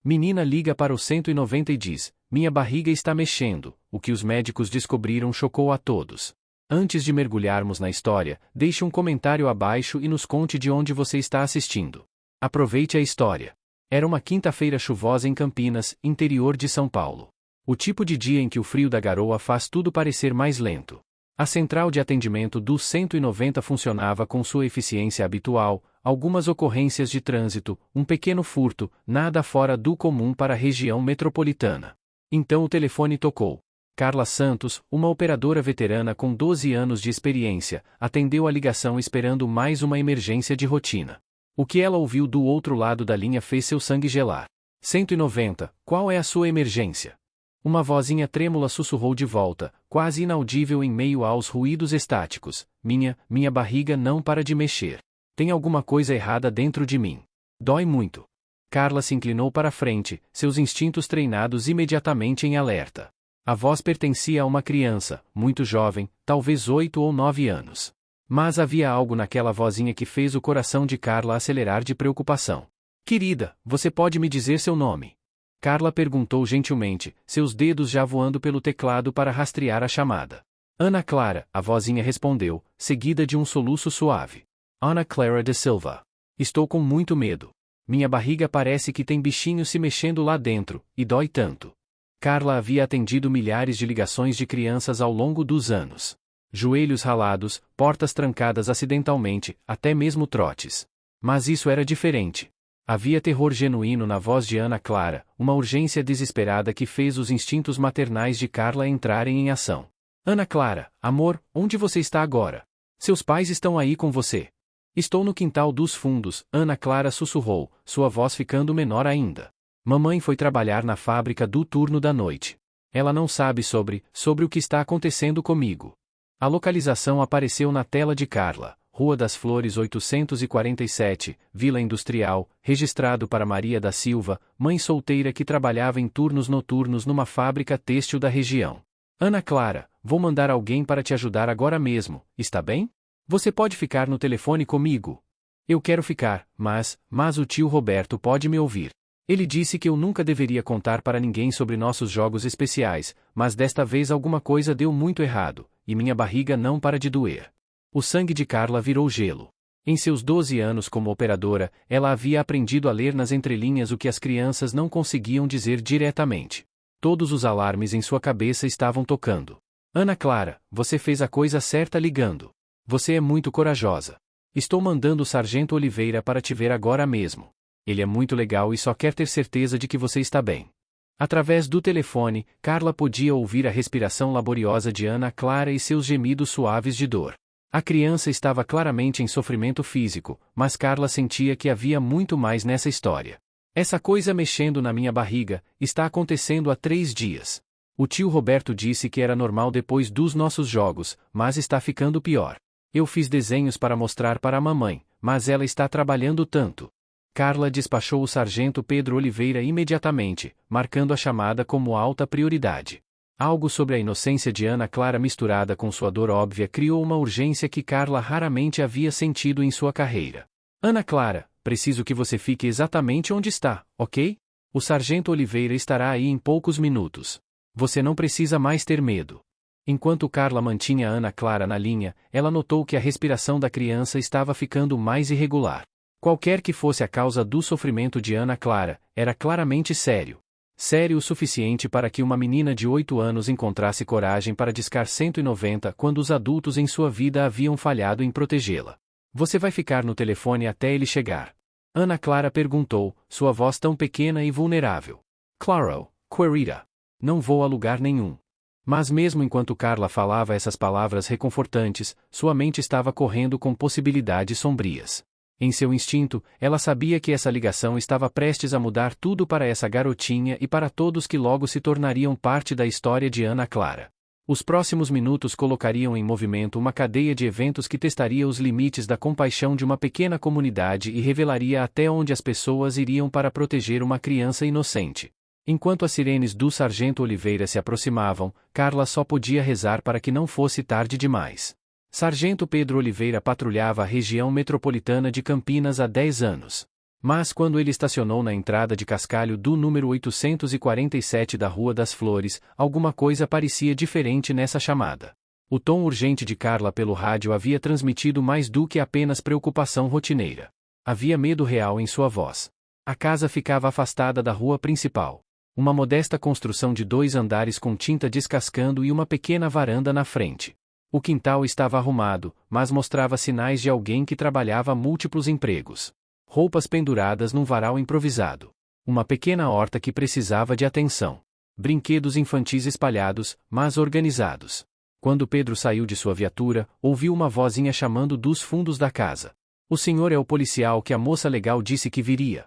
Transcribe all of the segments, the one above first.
Menina liga para o 190 e diz: minha barriga está mexendo. O que os médicos descobriram chocou a todos. Antes de mergulharmos na história, deixe um comentário abaixo e nos conte de onde você está assistindo. Aproveite a história. Era uma quinta-feira chuvosa em Campinas, interior de São Paulo. O tipo de dia em que o frio da garoa faz tudo parecer mais lento. A central de atendimento do 190 funcionava com sua eficiência habitual, algumas ocorrências de trânsito, um pequeno furto, nada fora do comum para a região metropolitana. Então o telefone tocou. Carla Santos, uma operadora veterana com 12 anos de experiência, atendeu a ligação esperando mais uma emergência de rotina. O que ela ouviu do outro lado da linha fez seu sangue gelar. 190, qual é a sua emergência? Uma vozinha trêmula sussurrou de volta, quase inaudível em meio aos ruídos estáticos. Minha barriga não para de mexer. Tem alguma coisa errada dentro de mim. Dói muito. Carla se inclinou para a frente, seus instintos treinados imediatamente em alerta. A voz pertencia a uma criança, muito jovem, talvez 8 ou 9 anos. Mas havia algo naquela vozinha que fez o coração de Carla acelerar de preocupação. Querida, você pode me dizer seu nome? Carla perguntou gentilmente, seus dedos já voando pelo teclado para rastrear a chamada. Ana Clara, a vozinha respondeu, seguida de um soluço suave. Ana Clara de Silva. Estou com muito medo. Minha barriga parece que tem bichinho se mexendo lá dentro, e dói tanto. Carla havia atendido milhares de ligações de crianças ao longo dos anos. Joelhos ralados, portas trancadas acidentalmente, até mesmo trotes. Mas isso era diferente. Havia terror genuíno na voz de Ana Clara, uma urgência desesperada que fez os instintos maternais de Carla entrarem em ação. Ana Clara, amor, onde você está agora? Seus pais estão aí com você. Estou no quintal dos fundos, Ana Clara sussurrou, sua voz ficando menor ainda. Mamãe foi trabalhar na fábrica do turno da noite. Ela não sabe sobre o que está acontecendo comigo. A localização apareceu na tela de Carla. Rua das Flores 847, Vila Industrial, registrado para Maria da Silva, mãe solteira que trabalhava em turnos noturnos numa fábrica têxtil da região. Ana Clara, vou mandar alguém para te ajudar agora mesmo, está bem? Você pode ficar no telefone comigo? Eu quero ficar, mas o tio Roberto pode me ouvir. Ele disse que eu nunca deveria contar para ninguém sobre nossos jogos especiais, mas desta vez alguma coisa deu muito errado, e minha barriga não para de doer. O sangue de Carla virou gelo. Em seus 12 anos como operadora, ela havia aprendido a ler nas entrelinhas o que as crianças não conseguiam dizer diretamente. Todos os alarmes em sua cabeça estavam tocando. Ana Clara, você fez a coisa certa ligando. Você é muito corajosa. Estou mandando o Sargento Oliveira para te ver agora mesmo. Ele é muito legal e só quer ter certeza de que você está bem. Através do telefone, Carla podia ouvir a respiração laboriosa de Ana Clara e seus gemidos suaves de dor. A criança estava claramente em sofrimento físico, mas Carla sentia que havia muito mais nessa história. Essa coisa mexendo na minha barriga, está acontecendo há 3 dias. O tio Roberto disse que era normal depois dos nossos jogos, mas está ficando pior. Eu fiz desenhos para mostrar para a mamãe, mas ela está trabalhando tanto. Carla despachou o sargento Pedro Oliveira imediatamente, marcando a chamada como alta prioridade. Algo sobre a inocência de Ana Clara misturada com sua dor óbvia criou uma urgência que Carla raramente havia sentido em sua carreira. Ana Clara, preciso que você fique exatamente onde está, ok? O sargento Oliveira estará aí em poucos minutos. Você não precisa mais ter medo. Enquanto Carla mantinha Ana Clara na linha, ela notou que a respiração da criança estava ficando mais irregular. Qualquer que fosse a causa do sofrimento de Ana Clara, era claramente sério. Sério o suficiente para que uma menina de 8 anos encontrasse coragem para discar 190 quando os adultos em sua vida haviam falhado em protegê-la. Você vai ficar no telefone até ele chegar? Ana Clara perguntou, sua voz tão pequena e vulnerável. Claro, querida. Não vou a lugar nenhum. Mas mesmo enquanto Carla falava essas palavras reconfortantes, sua mente estava correndo com possibilidades sombrias. Em seu instinto, ela sabia que essa ligação estava prestes a mudar tudo para essa garotinha e para todos que logo se tornariam parte da história de Ana Clara. Os próximos minutos colocariam em movimento uma cadeia de eventos que testaria os limites da compaixão de uma pequena comunidade e revelaria até onde as pessoas iriam para proteger uma criança inocente. Enquanto as sirenes do Sargento Oliveira se aproximavam, Carla só podia rezar para que não fosse tarde demais. Sargento Pedro Oliveira patrulhava a região metropolitana de Campinas há 10 anos. Mas quando ele estacionou na entrada de cascalho do número 847 da Rua das Flores, alguma coisa parecia diferente nessa chamada. O tom urgente de Carla pelo rádio havia transmitido mais do que apenas preocupação rotineira. Havia medo real em sua voz. A casa ficava afastada da rua principal. Uma modesta construção de 2 andares com tinta descascando e uma pequena varanda na frente. O quintal estava arrumado, mas mostrava sinais de alguém que trabalhava múltiplos empregos. Roupas penduradas num varal improvisado. Uma pequena horta que precisava de atenção. Brinquedos infantis espalhados, mas organizados. Quando Pedro saiu de sua viatura, ouviu uma vozinha chamando dos fundos da casa. O senhor é o policial que a moça legal disse que viria.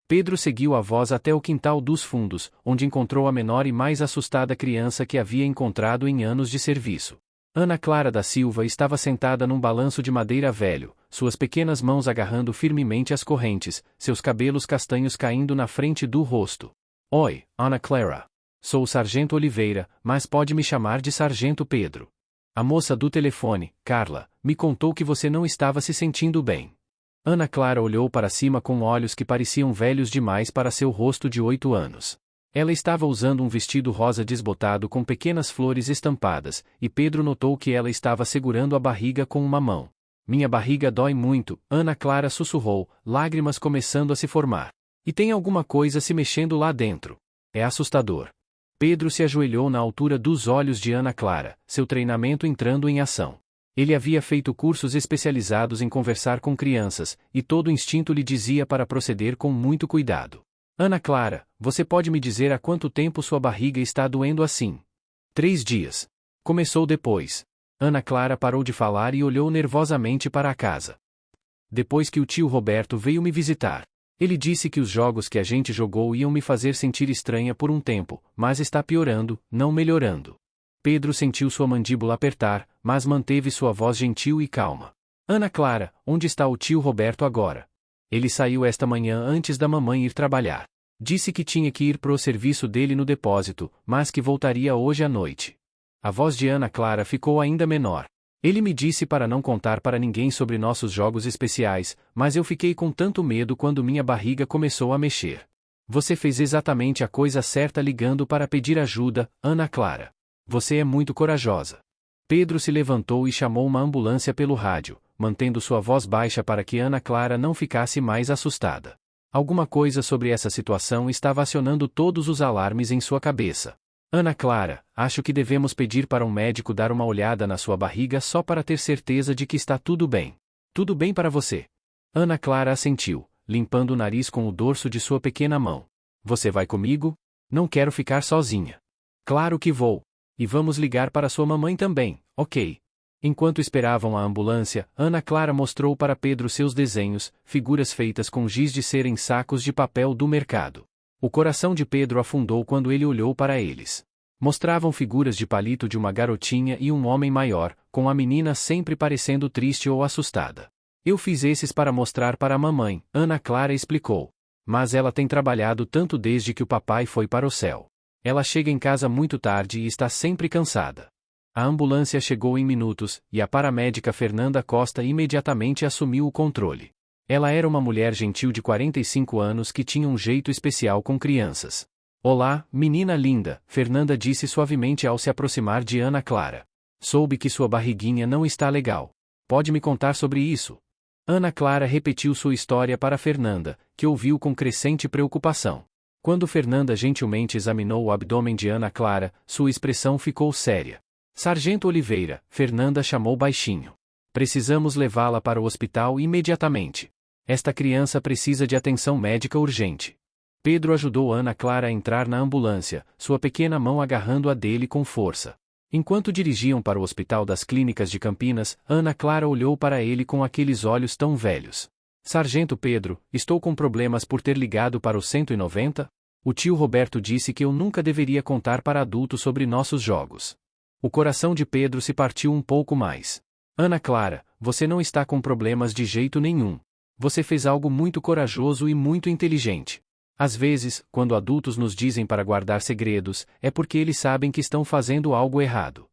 Pedro seguiu a voz até o quintal dos fundos, onde encontrou a menor e mais assustada criança que havia encontrado em anos de serviço. Ana Clara da Silva estava sentada num balanço de madeira velho, suas pequenas mãos agarrando firmemente as correntes, seus cabelos castanhos caindo na frente do rosto. Oi, Ana Clara. Sou o Sargento Oliveira, mas pode me chamar de Sargento Pedro. A moça do telefone, Carla, me contou que você não estava se sentindo bem. Ana Clara olhou para cima com olhos que pareciam velhos demais para seu rosto de 8 anos. Ela estava usando um vestido rosa desbotado com pequenas flores estampadas, e Pedro notou que ela estava segurando a barriga com uma mão. Minha barriga dói muito, Ana Clara sussurrou, lágrimas começando a se formar. E tem alguma coisa se mexendo lá dentro. É assustador. Pedro se ajoelhou na altura dos olhos de Ana Clara, seu treinamento entrando em ação. Ele havia feito cursos especializados em conversar com crianças, e todo instinto lhe dizia para proceder com muito cuidado. Ana Clara, você pode me dizer há quanto tempo sua barriga está doendo assim? 3 dias. Começou depois. Ana Clara parou de falar e olhou nervosamente para a casa. Depois que o tio Roberto veio me visitar. Ele disse que os jogos que a gente jogou iam me fazer sentir estranha por um tempo, mas está piorando, não melhorando. Pedro sentiu sua mandíbula apertar, mas manteve sua voz gentil e calma. Ana Clara, onde está o tio Roberto agora? Ele saiu esta manhã antes da mamãe ir trabalhar. Disse que tinha que ir pro serviço dele no depósito, mas que voltaria hoje à noite. A voz de Ana Clara ficou ainda menor. Ele me disse para não contar para ninguém sobre nossos jogos especiais, mas eu fiquei com tanto medo quando minha barriga começou a mexer. Você fez exatamente a coisa certa ligando para pedir ajuda, Ana Clara. Você é muito corajosa. Pedro se levantou e chamou uma ambulância pelo rádio, mantendo sua voz baixa para que Ana Clara não ficasse mais assustada. Alguma coisa sobre essa situação estava acionando todos os alarmes em sua cabeça. Ana Clara, acho que devemos pedir para um médico dar uma olhada na sua barriga só para ter certeza de que está tudo bem. Tudo bem para você? Ana Clara assentiu, limpando o nariz com o dorso de sua pequena mão. Você vai comigo? Não quero ficar sozinha. Claro que vou. E vamos ligar para sua mamãe também, ok? Enquanto esperavam a ambulância, Ana Clara mostrou para Pedro seus desenhos, figuras feitas com giz de cera em sacos de papel do mercado. O coração de Pedro afundou quando ele olhou para eles. Mostravam figuras de palito de uma garotinha e um homem maior, com a menina sempre parecendo triste ou assustada. Eu fiz esses para mostrar para a mamãe, Ana Clara explicou. Mas ela tem trabalhado tanto desde que o papai foi para o céu. Ela chega em casa muito tarde e está sempre cansada. A ambulância chegou em minutos, e a paramédica Fernanda Costa imediatamente assumiu o controle. Ela era uma mulher gentil de 45 anos que tinha um jeito especial com crianças. Olá, menina linda, Fernanda disse suavemente ao se aproximar de Ana Clara. Soube que sua barriguinha não está legal. Pode me contar sobre isso? Ana Clara repetiu sua história para Fernanda, que ouviu com crescente preocupação. Quando Fernanda gentilmente examinou o abdômen de Ana Clara, sua expressão ficou séria. Sargento Oliveira, Fernanda chamou baixinho. Precisamos levá-la para o hospital imediatamente. Esta criança precisa de atenção médica urgente. Pedro ajudou Ana Clara a entrar na ambulância, sua pequena mão agarrando a dele com força. Enquanto dirigiam para o Hospital das Clínicas de Campinas, Ana Clara olhou para ele com aqueles olhos tão velhos. Sargento Pedro, estou com problemas por ter ligado para o 190? O tio Roberto disse que eu nunca deveria contar para adultos sobre nossos jogos. O coração de Pedro se partiu um pouco mais. Ana Clara, você não está com problemas de jeito nenhum. Você fez algo muito corajoso e muito inteligente. Às vezes, quando adultos nos dizem para guardar segredos, é porque eles sabem que estão fazendo algo errado.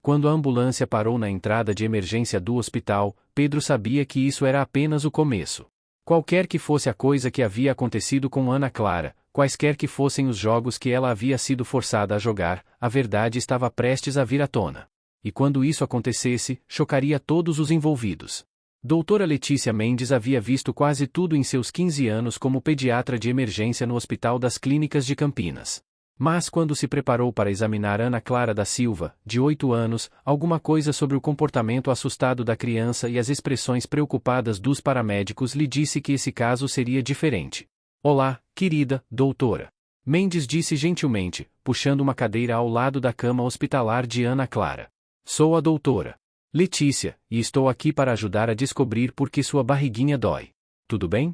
Quando a ambulância parou na entrada de emergência do hospital, Pedro sabia que isso era apenas o começo. Qualquer que fosse a coisa que havia acontecido com Ana Clara, quaisquer que fossem os jogos que ela havia sido forçada a jogar, a verdade estava prestes a vir à tona. E quando isso acontecesse, chocaria todos os envolvidos. Doutora Letícia Mendes havia visto quase tudo em seus 15 anos como pediatra de emergência no Hospital das Clínicas de Campinas. Mas quando se preparou para examinar Ana Clara da Silva, de 8 anos, alguma coisa sobre o comportamento assustado da criança e as expressões preocupadas dos paramédicos lhe disse que esse caso seria diferente. Olá, querida doutora. Mendes disse gentilmente, puxando uma cadeira ao lado da cama hospitalar de Ana Clara. Sou a doutora Letícia, e estou aqui para ajudar a descobrir por que sua barriguinha dói. Tudo bem?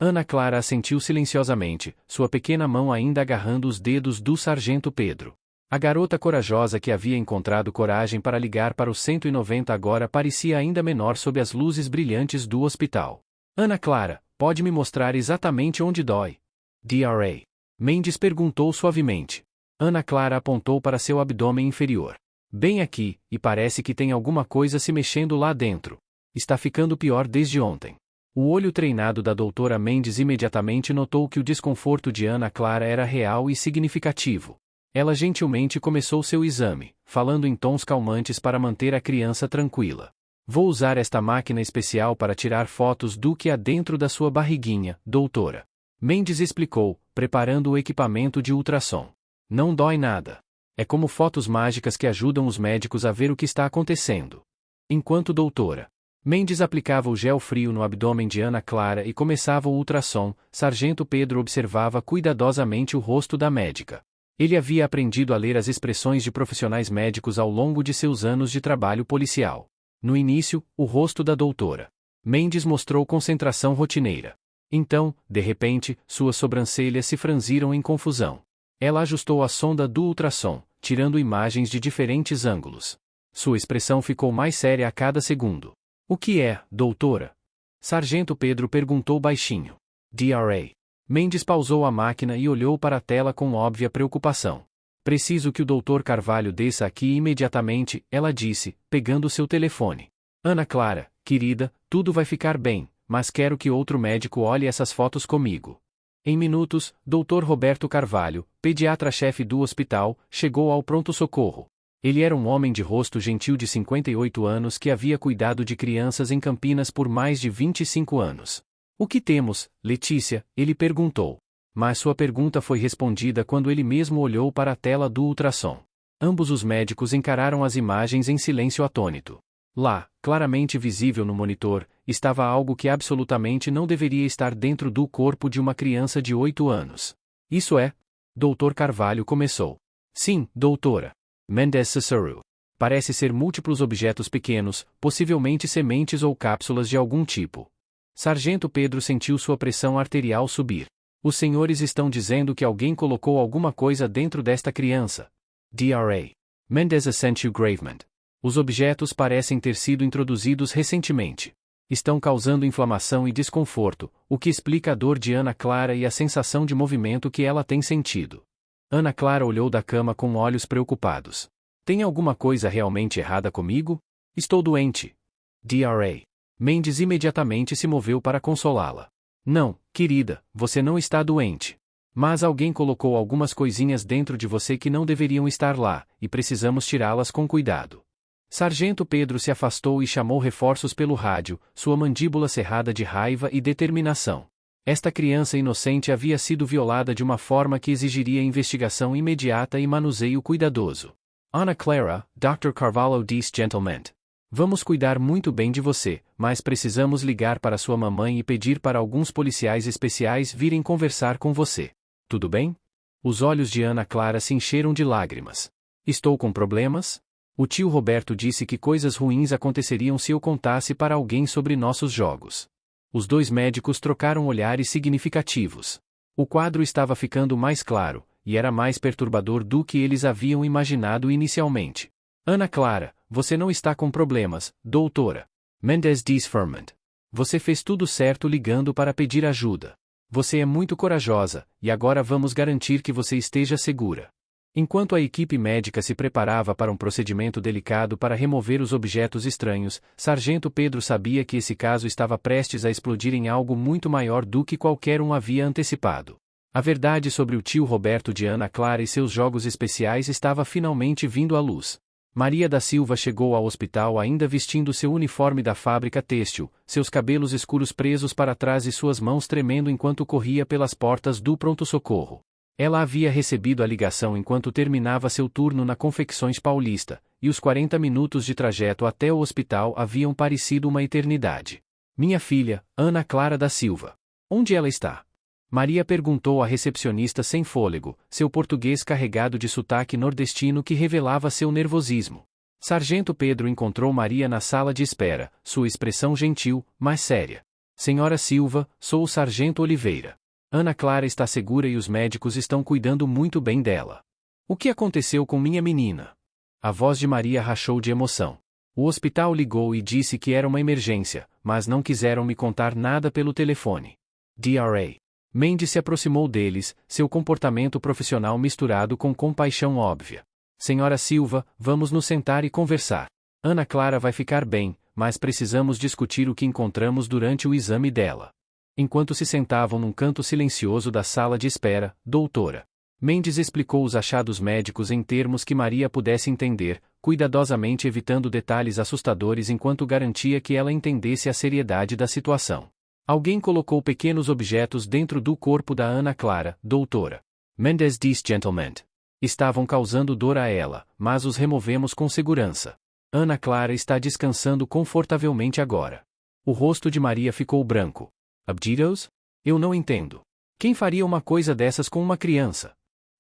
Ana Clara assentiu silenciosamente, sua pequena mão ainda agarrando os dedos do sargento Pedro. A garota corajosa que havia encontrado coragem para ligar para o 190 agora parecia ainda menor sob as luzes brilhantes do hospital. Ana Clara, pode me mostrar exatamente onde dói? DRA. Mendes perguntou suavemente. Ana Clara apontou para seu abdômen inferior. Bem aqui, e parece que tem alguma coisa se mexendo lá dentro. Está ficando pior desde ontem. O olho treinado da doutora Mendes imediatamente notou que o desconforto de Ana Clara era real e significativo. Ela gentilmente começou seu exame, falando em tons calmantes para manter a criança tranquila. Vou usar esta máquina especial para tirar fotos do que há dentro da sua barriguinha, doutora. Mendes explicou, preparando o equipamento de ultrassom. Não dói nada. É como fotos mágicas que ajudam os médicos a ver o que está acontecendo. Enquanto doutora Mendes aplicava o gel frio no abdômen de Ana Clara e começava o ultrassom, Sargento Pedro observava cuidadosamente o rosto da médica. Ele havia aprendido a ler as expressões de profissionais médicos ao longo de seus anos de trabalho policial. No início, o rosto da doutora Mendes mostrou concentração rotineira. Então, de repente, suas sobrancelhas se franziram em confusão. Ela ajustou a sonda do ultrassom, tirando imagens de diferentes ângulos. Sua expressão ficou mais séria a cada segundo. O que é, doutora? Sargento Pedro perguntou baixinho. DRA. Mendes pausou a máquina e olhou para a tela com óbvia preocupação. Preciso que o Dr. Carvalho desça aqui imediatamente, ela disse, pegando seu telefone. Ana Clara, querida, tudo vai ficar bem, mas quero que outro médico olhe essas fotos comigo. Em minutos, Dr. Roberto Carvalho, pediatra-chefe do hospital, chegou ao pronto-socorro. Ele era um homem de rosto gentil de 58 anos que havia cuidado de crianças em Campinas por mais de 25 anos. O que temos, Letícia? Ele perguntou. Mas sua pergunta foi respondida quando ele mesmo olhou para a tela do ultrassom. Ambos os médicos encararam as imagens em silêncio atônito. Lá, claramente visível no monitor, estava algo que absolutamente não deveria estar dentro do corpo de uma criança de 8 anos. Isso é? Dr. Carvalho começou. Sim, doutora. Mendes Cicero. Parece ser múltiplos objetos pequenos, possivelmente sementes ou cápsulas de algum tipo. Sargento Pedro sentiu sua pressão arterial subir. Os senhores estão dizendo que alguém colocou alguma coisa dentro desta criança. DRA. Mendes assentiu gravemente. Os objetos parecem ter sido introduzidos recentemente. Estão causando inflamação e desconforto, o que explica a dor de Ana Clara e a sensação de movimento que ela tem sentido. Ana Clara olhou da cama com olhos preocupados. Tem alguma coisa realmente errada comigo? Estou doente. DRA. Mendes imediatamente se moveu para consolá-la. Não, querida, você não está doente. Mas alguém colocou algumas coisinhas dentro de você que não deveriam estar lá, e precisamos tirá-las com cuidado. Sargento Pedro se afastou e chamou reforços pelo rádio, sua mandíbula cerrada de raiva e determinação. Esta criança inocente havia sido violada de uma forma que exigiria investigação imediata e manuseio cuidadoso. Ana Clara, Dr. Carvalho disse gentilmente. Vamos cuidar muito bem de você, mas precisamos ligar para sua mamãe e pedir para alguns policiais especiais virem conversar com você. Tudo bem? Os olhos de Ana Clara se encheram de lágrimas. Estou com problemas? O tio Roberto disse que coisas ruins aconteceriam se eu contasse para alguém sobre nossos jogos. Os dois médicos trocaram olhares significativos. O quadro estava ficando mais claro, e era mais perturbador do que eles haviam imaginado inicialmente. Ana Clara, você não está com problemas, doutora. Mendes disse firmemente. Você fez tudo certo ligando para pedir ajuda. Você é muito corajosa, e agora vamos garantir que você esteja segura. Enquanto a equipe médica se preparava para um procedimento delicado para remover os objetos estranhos, Sargento Pedro sabia que esse caso estava prestes a explodir em algo muito maior do que qualquer um havia antecipado. A verdade sobre o tio Roberto de Ana Clara e seus jogos especiais estava finalmente vindo à luz. Maria da Silva chegou ao hospital ainda vestindo seu uniforme da fábrica têxtil, seus cabelos escuros presos para trás e suas mãos tremendo enquanto corria pelas portas do pronto-socorro. Ela havia recebido a ligação enquanto terminava seu turno na Confecções Paulista, e os 40 minutos de trajeto até o hospital haviam parecido uma eternidade. Minha filha, Ana Clara da Silva. Onde ela está? Maria perguntou à recepcionista sem fôlego, seu português carregado de sotaque nordestino que revelava seu nervosismo. Sargento Pedro encontrou Maria na sala de espera, sua expressão gentil, mas séria. Senhora Silva, sou o Sargento Oliveira. Ana Clara está segura e os médicos estão cuidando muito bem dela. O que aconteceu com minha menina? A voz de Maria rachou de emoção. O hospital ligou e disse que era uma emergência, mas não quiseram me contar nada pelo telefone. Dra. Mendes se aproximou deles, seu comportamento profissional misturado com compaixão óbvia. Senhora Silva, vamos nos sentar e conversar. Ana Clara vai ficar bem, mas precisamos discutir o que encontramos durante o exame dela. Enquanto se sentavam num canto silencioso da sala de espera, doutora Mendes explicou os achados médicos em termos que Maria pudesse entender, cuidadosamente evitando detalhes assustadores enquanto garantia que ela entendesse a seriedade da situação. Alguém colocou pequenos objetos dentro do corpo da Ana Clara, doutora Mendes disse gentilmente. Estavam causando dor a ela, mas os removemos com segurança. Ana Clara está descansando confortavelmente agora. O rosto de Maria ficou branco. Abdidos? Eu não entendo. Quem faria uma coisa dessas com uma criança?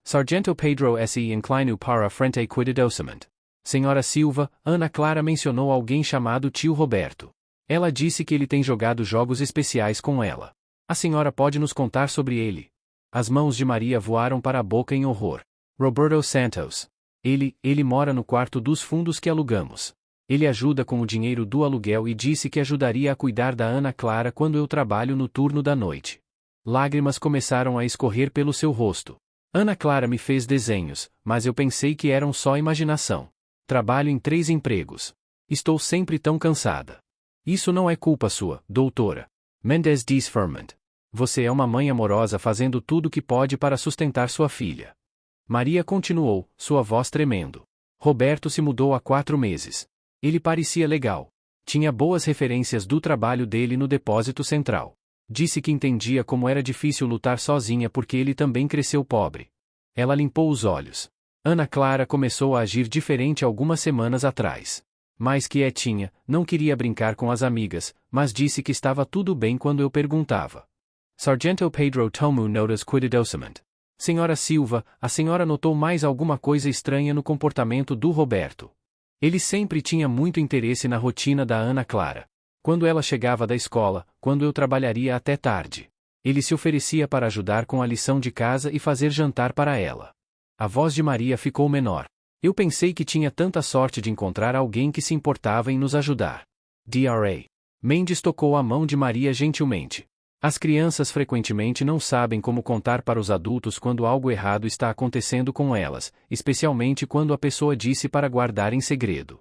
Sargento Pedro se inclinou para frente cuidadosamente. Senhora Silva, Ana Clara mencionou alguém chamado tio Roberto. Ela disse que ele tem jogado jogos especiais com ela. A senhora pode nos contar sobre ele? As mãos de Maria voaram para a boca em horror. Roberto Santos. Ele mora no quarto dos fundos que alugamos. Ele ajuda com o dinheiro do aluguel e disse que ajudaria a cuidar da Ana Clara quando eu trabalho no turno da noite. Lágrimas começaram a escorrer pelo seu rosto. Ana Clara me fez desenhos, mas eu pensei que eram só imaginação. Trabalho em 3 empregos. Estou sempre tão cansada. Isso não é culpa sua, doutora Mendes disse firmemente. Você é uma mãe amorosa fazendo tudo o que pode para sustentar sua filha. Maria continuou, sua voz tremendo. Roberto se mudou há 4 meses. Ele parecia legal. Tinha boas referências do trabalho dele no depósito central. Disse que entendia como era difícil lutar sozinha porque ele também cresceu pobre. Ela limpou os olhos. Ana Clara começou a agir diferente algumas semanas atrás. Mais quietinha, não queria brincar com as amigas, mas disse que estava tudo bem quando eu perguntava. Sargento Pedro tomou notas cuidadosamente. Senhora Silva, a senhora notou mais alguma coisa estranha no comportamento do Roberto? Ele sempre tinha muito interesse na rotina da Ana Clara. Quando ela chegava da escola, quando eu trabalharia até tarde. Ele se oferecia para ajudar com a lição de casa e fazer jantar para ela. A voz de Maria ficou menor. Eu pensei que tinha tanta sorte de encontrar alguém que se importava em nos ajudar. Dra. Mendes tocou a mão de Maria gentilmente. As crianças frequentemente não sabem como contar para os adultos quando algo errado está acontecendo com elas, especialmente quando a pessoa disse para guardar em segredo.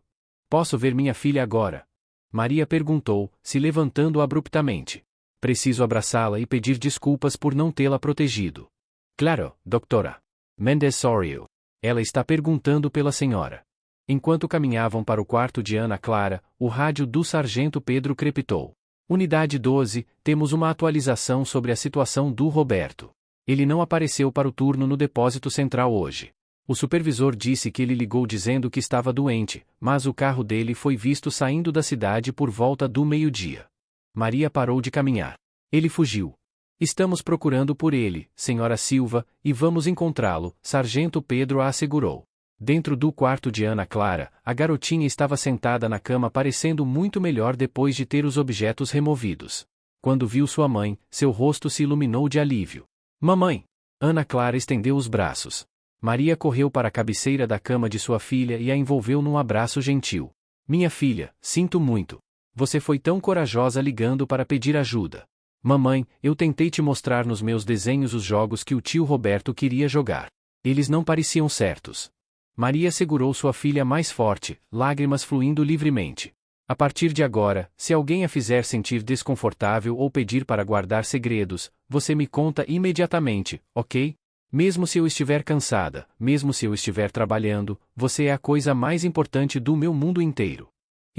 Posso ver minha filha agora? Maria perguntou, se levantando abruptamente. Preciso abraçá-la e pedir desculpas por não tê-la protegido. Claro, doutora Mendes sorriu. Ela está perguntando pela senhora. Enquanto caminhavam para o quarto de Ana Clara, o rádio do Sargento Pedro crepitou. Unidade 12, temos uma atualização sobre a situação do Roberto. Ele não apareceu para o turno no depósito central hoje. O supervisor disse que ele ligou dizendo que estava doente, mas o carro dele foi visto saindo da cidade por volta do meio-dia. Maria parou de caminhar. Ele fugiu. Estamos procurando por ele, senhora Silva, e vamos encontrá-lo, Sargento Pedro a assegurou. Dentro do quarto de Ana Clara, a garotinha estava sentada na cama parecendo muito melhor depois de ter os objetos removidos. Quando viu sua mãe, seu rosto se iluminou de alívio. Mamãe! Ana Clara estendeu os braços. Maria correu para a cabeceira da cama de sua filha e a envolveu num abraço gentil. Minha filha, sinto muito. Você foi tão corajosa ligando para pedir ajuda. Mamãe, eu tentei te mostrar nos meus desenhos os jogos que o tio Roberto queria jogar. Eles não pareciam certos. Maria segurou sua filha mais forte, lágrimas fluindo livremente. A partir de agora, se alguém a fizer sentir desconfortável ou pedir para guardar segredos, você me conta imediatamente, ok? Mesmo se eu estiver cansada, mesmo se eu estiver trabalhando, você é a coisa mais importante do meu mundo inteiro.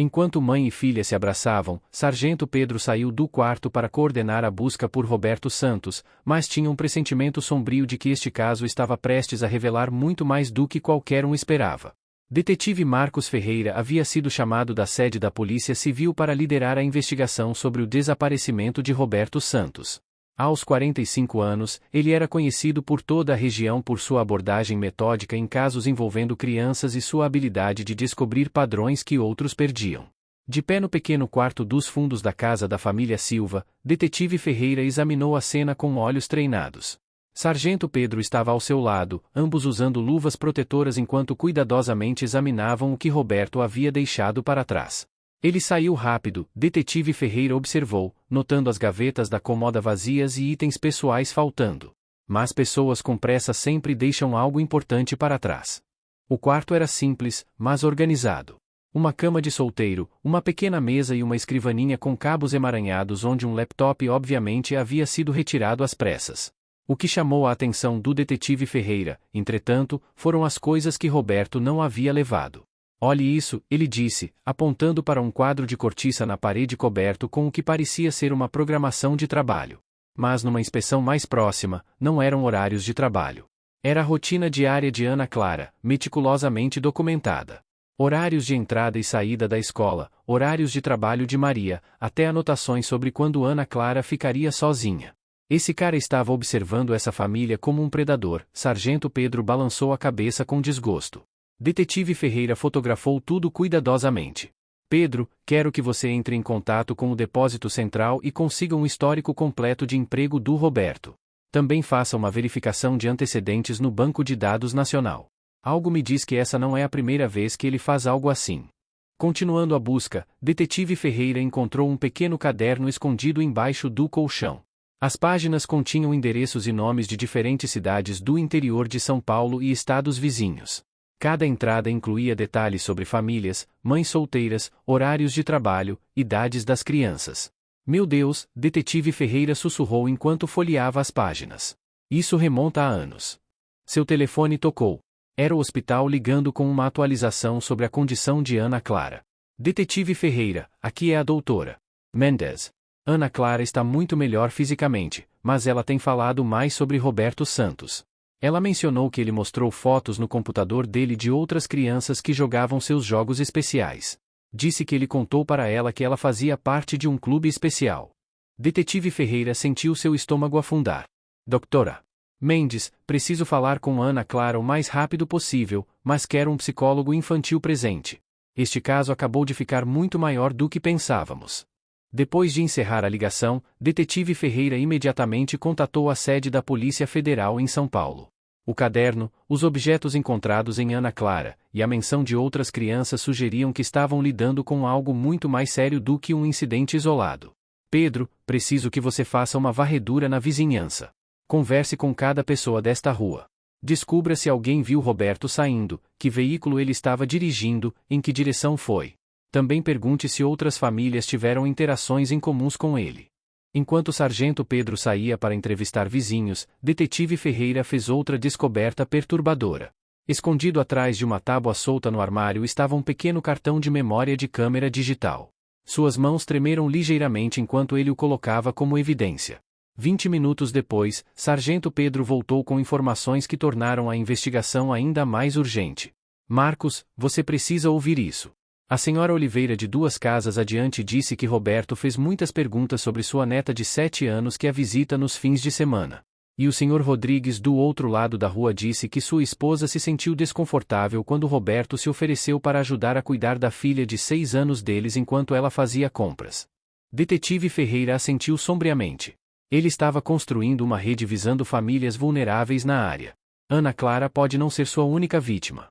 Enquanto mãe e filha se abraçavam, Sargento Pedro saiu do quarto para coordenar a busca por Roberto Santos, mas tinha um pressentimento sombrio de que este caso estava prestes a revelar muito mais do que qualquer um esperava. Detetive Marcos Ferreira havia sido chamado da sede da Polícia Civil para liderar a investigação sobre o desaparecimento de Roberto Santos. Aos 45 anos, ele era conhecido por toda a região por sua abordagem metódica em casos envolvendo crianças e sua habilidade de descobrir padrões que outros perdiam. De pé no pequeno quarto dos fundos da casa da família Silva, Detetive Ferreira examinou a cena com olhos treinados. Sargento Pedro estava ao seu lado, ambos usando luvas protetoras enquanto cuidadosamente examinavam o que Roberto havia deixado para trás. Ele saiu rápido, Detetive Ferreira observou, notando as gavetas da cômoda vazias e itens pessoais faltando. Mas pessoas com pressa sempre deixam algo importante para trás. O quarto era simples, mas organizado. Uma cama de solteiro, uma pequena mesa e uma escrivaninha com cabos emaranhados onde um laptop obviamente havia sido retirado às pressas. O que chamou a atenção do Detetive Ferreira, entretanto, foram as coisas que Roberto não havia levado. Olhe isso, ele disse, apontando para um quadro de cortiça na parede coberto com o que parecia ser uma programação de trabalho. Mas numa inspeção mais próxima, não eram horários de trabalho. Era a rotina diária de Ana Clara, meticulosamente documentada. Horários de entrada e saída da escola, horários de trabalho de Maria, até anotações sobre quando Ana Clara ficaria sozinha. Esse cara estava observando essa família como um predador. Sargento Pedro balançou a cabeça com desgosto. Detetive Ferreira fotografou tudo cuidadosamente. Pedro, quero que você entre em contato com o depósito central e consiga um histórico completo de emprego do Roberto. Também faça uma verificação de antecedentes no Banco de Dados Nacional. Algo me diz que essa não é a primeira vez que ele faz algo assim. Continuando a busca, Detetive Ferreira encontrou um pequeno caderno escondido embaixo do colchão. As páginas continham endereços e nomes de diferentes cidades do interior de São Paulo e estados vizinhos. Cada entrada incluía detalhes sobre famílias, mães solteiras, horários de trabalho, idades das crianças. Meu Deus, Detetive Ferreira sussurrou enquanto folheava as páginas. Isso remonta a anos. Seu telefone tocou. Era o hospital ligando com uma atualização sobre a condição de Ana Clara. Detetive Ferreira, aqui é a doutora Mendes. Ana Clara está muito melhor fisicamente, mas ela tem falado mais sobre Roberto Santos. Ela mencionou que ele mostrou fotos no computador dele de outras crianças que jogavam seus jogos especiais. Disse que ele contou para ela que ela fazia parte de um clube especial. Detetive Ferreira sentiu seu estômago afundar. Doutora Mendes, preciso falar com Ana Clara o mais rápido possível, mas quero um psicólogo infantil presente. Este caso acabou de ficar muito maior do que pensávamos. Depois de encerrar a ligação, Detetive Ferreira imediatamente contatou a sede da Polícia Federal em São Paulo. O caderno, os objetos encontrados em Ana Clara, e a menção de outras crianças sugeriam que estavam lidando com algo muito mais sério do que um incidente isolado. Pedro, preciso que você faça uma varredura na vizinhança. Converse com cada pessoa desta rua. Descubra se alguém viu Roberto saindo, que veículo ele estava dirigindo, em que direção foi. Também pergunte se outras famílias tiveram interações em comuns com ele. Enquanto o Sargento Pedro saía para entrevistar vizinhos, Detetive Ferreira fez outra descoberta perturbadora. Escondido atrás de uma tábua solta no armário estava um pequeno cartão de memória de câmera digital. Suas mãos tremeram ligeiramente enquanto ele o colocava como evidência. 20 minutos depois, Sargento Pedro voltou com informações que tornaram a investigação ainda mais urgente. Marcos, você precisa ouvir isso. A senhora Oliveira de Duas Casas adiante disse que Roberto fez muitas perguntas sobre sua neta de 7 anos que a visita nos fins de semana. E o senhor Rodrigues do outro lado da rua disse que sua esposa se sentiu desconfortável quando Roberto se ofereceu para ajudar a cuidar da filha de 6 anos deles enquanto ela fazia compras. Detetive Ferreira assentiu sombriamente. Ele estava construindo uma rede visando famílias vulneráveis na área. Ana Clara pode não ser sua única vítima.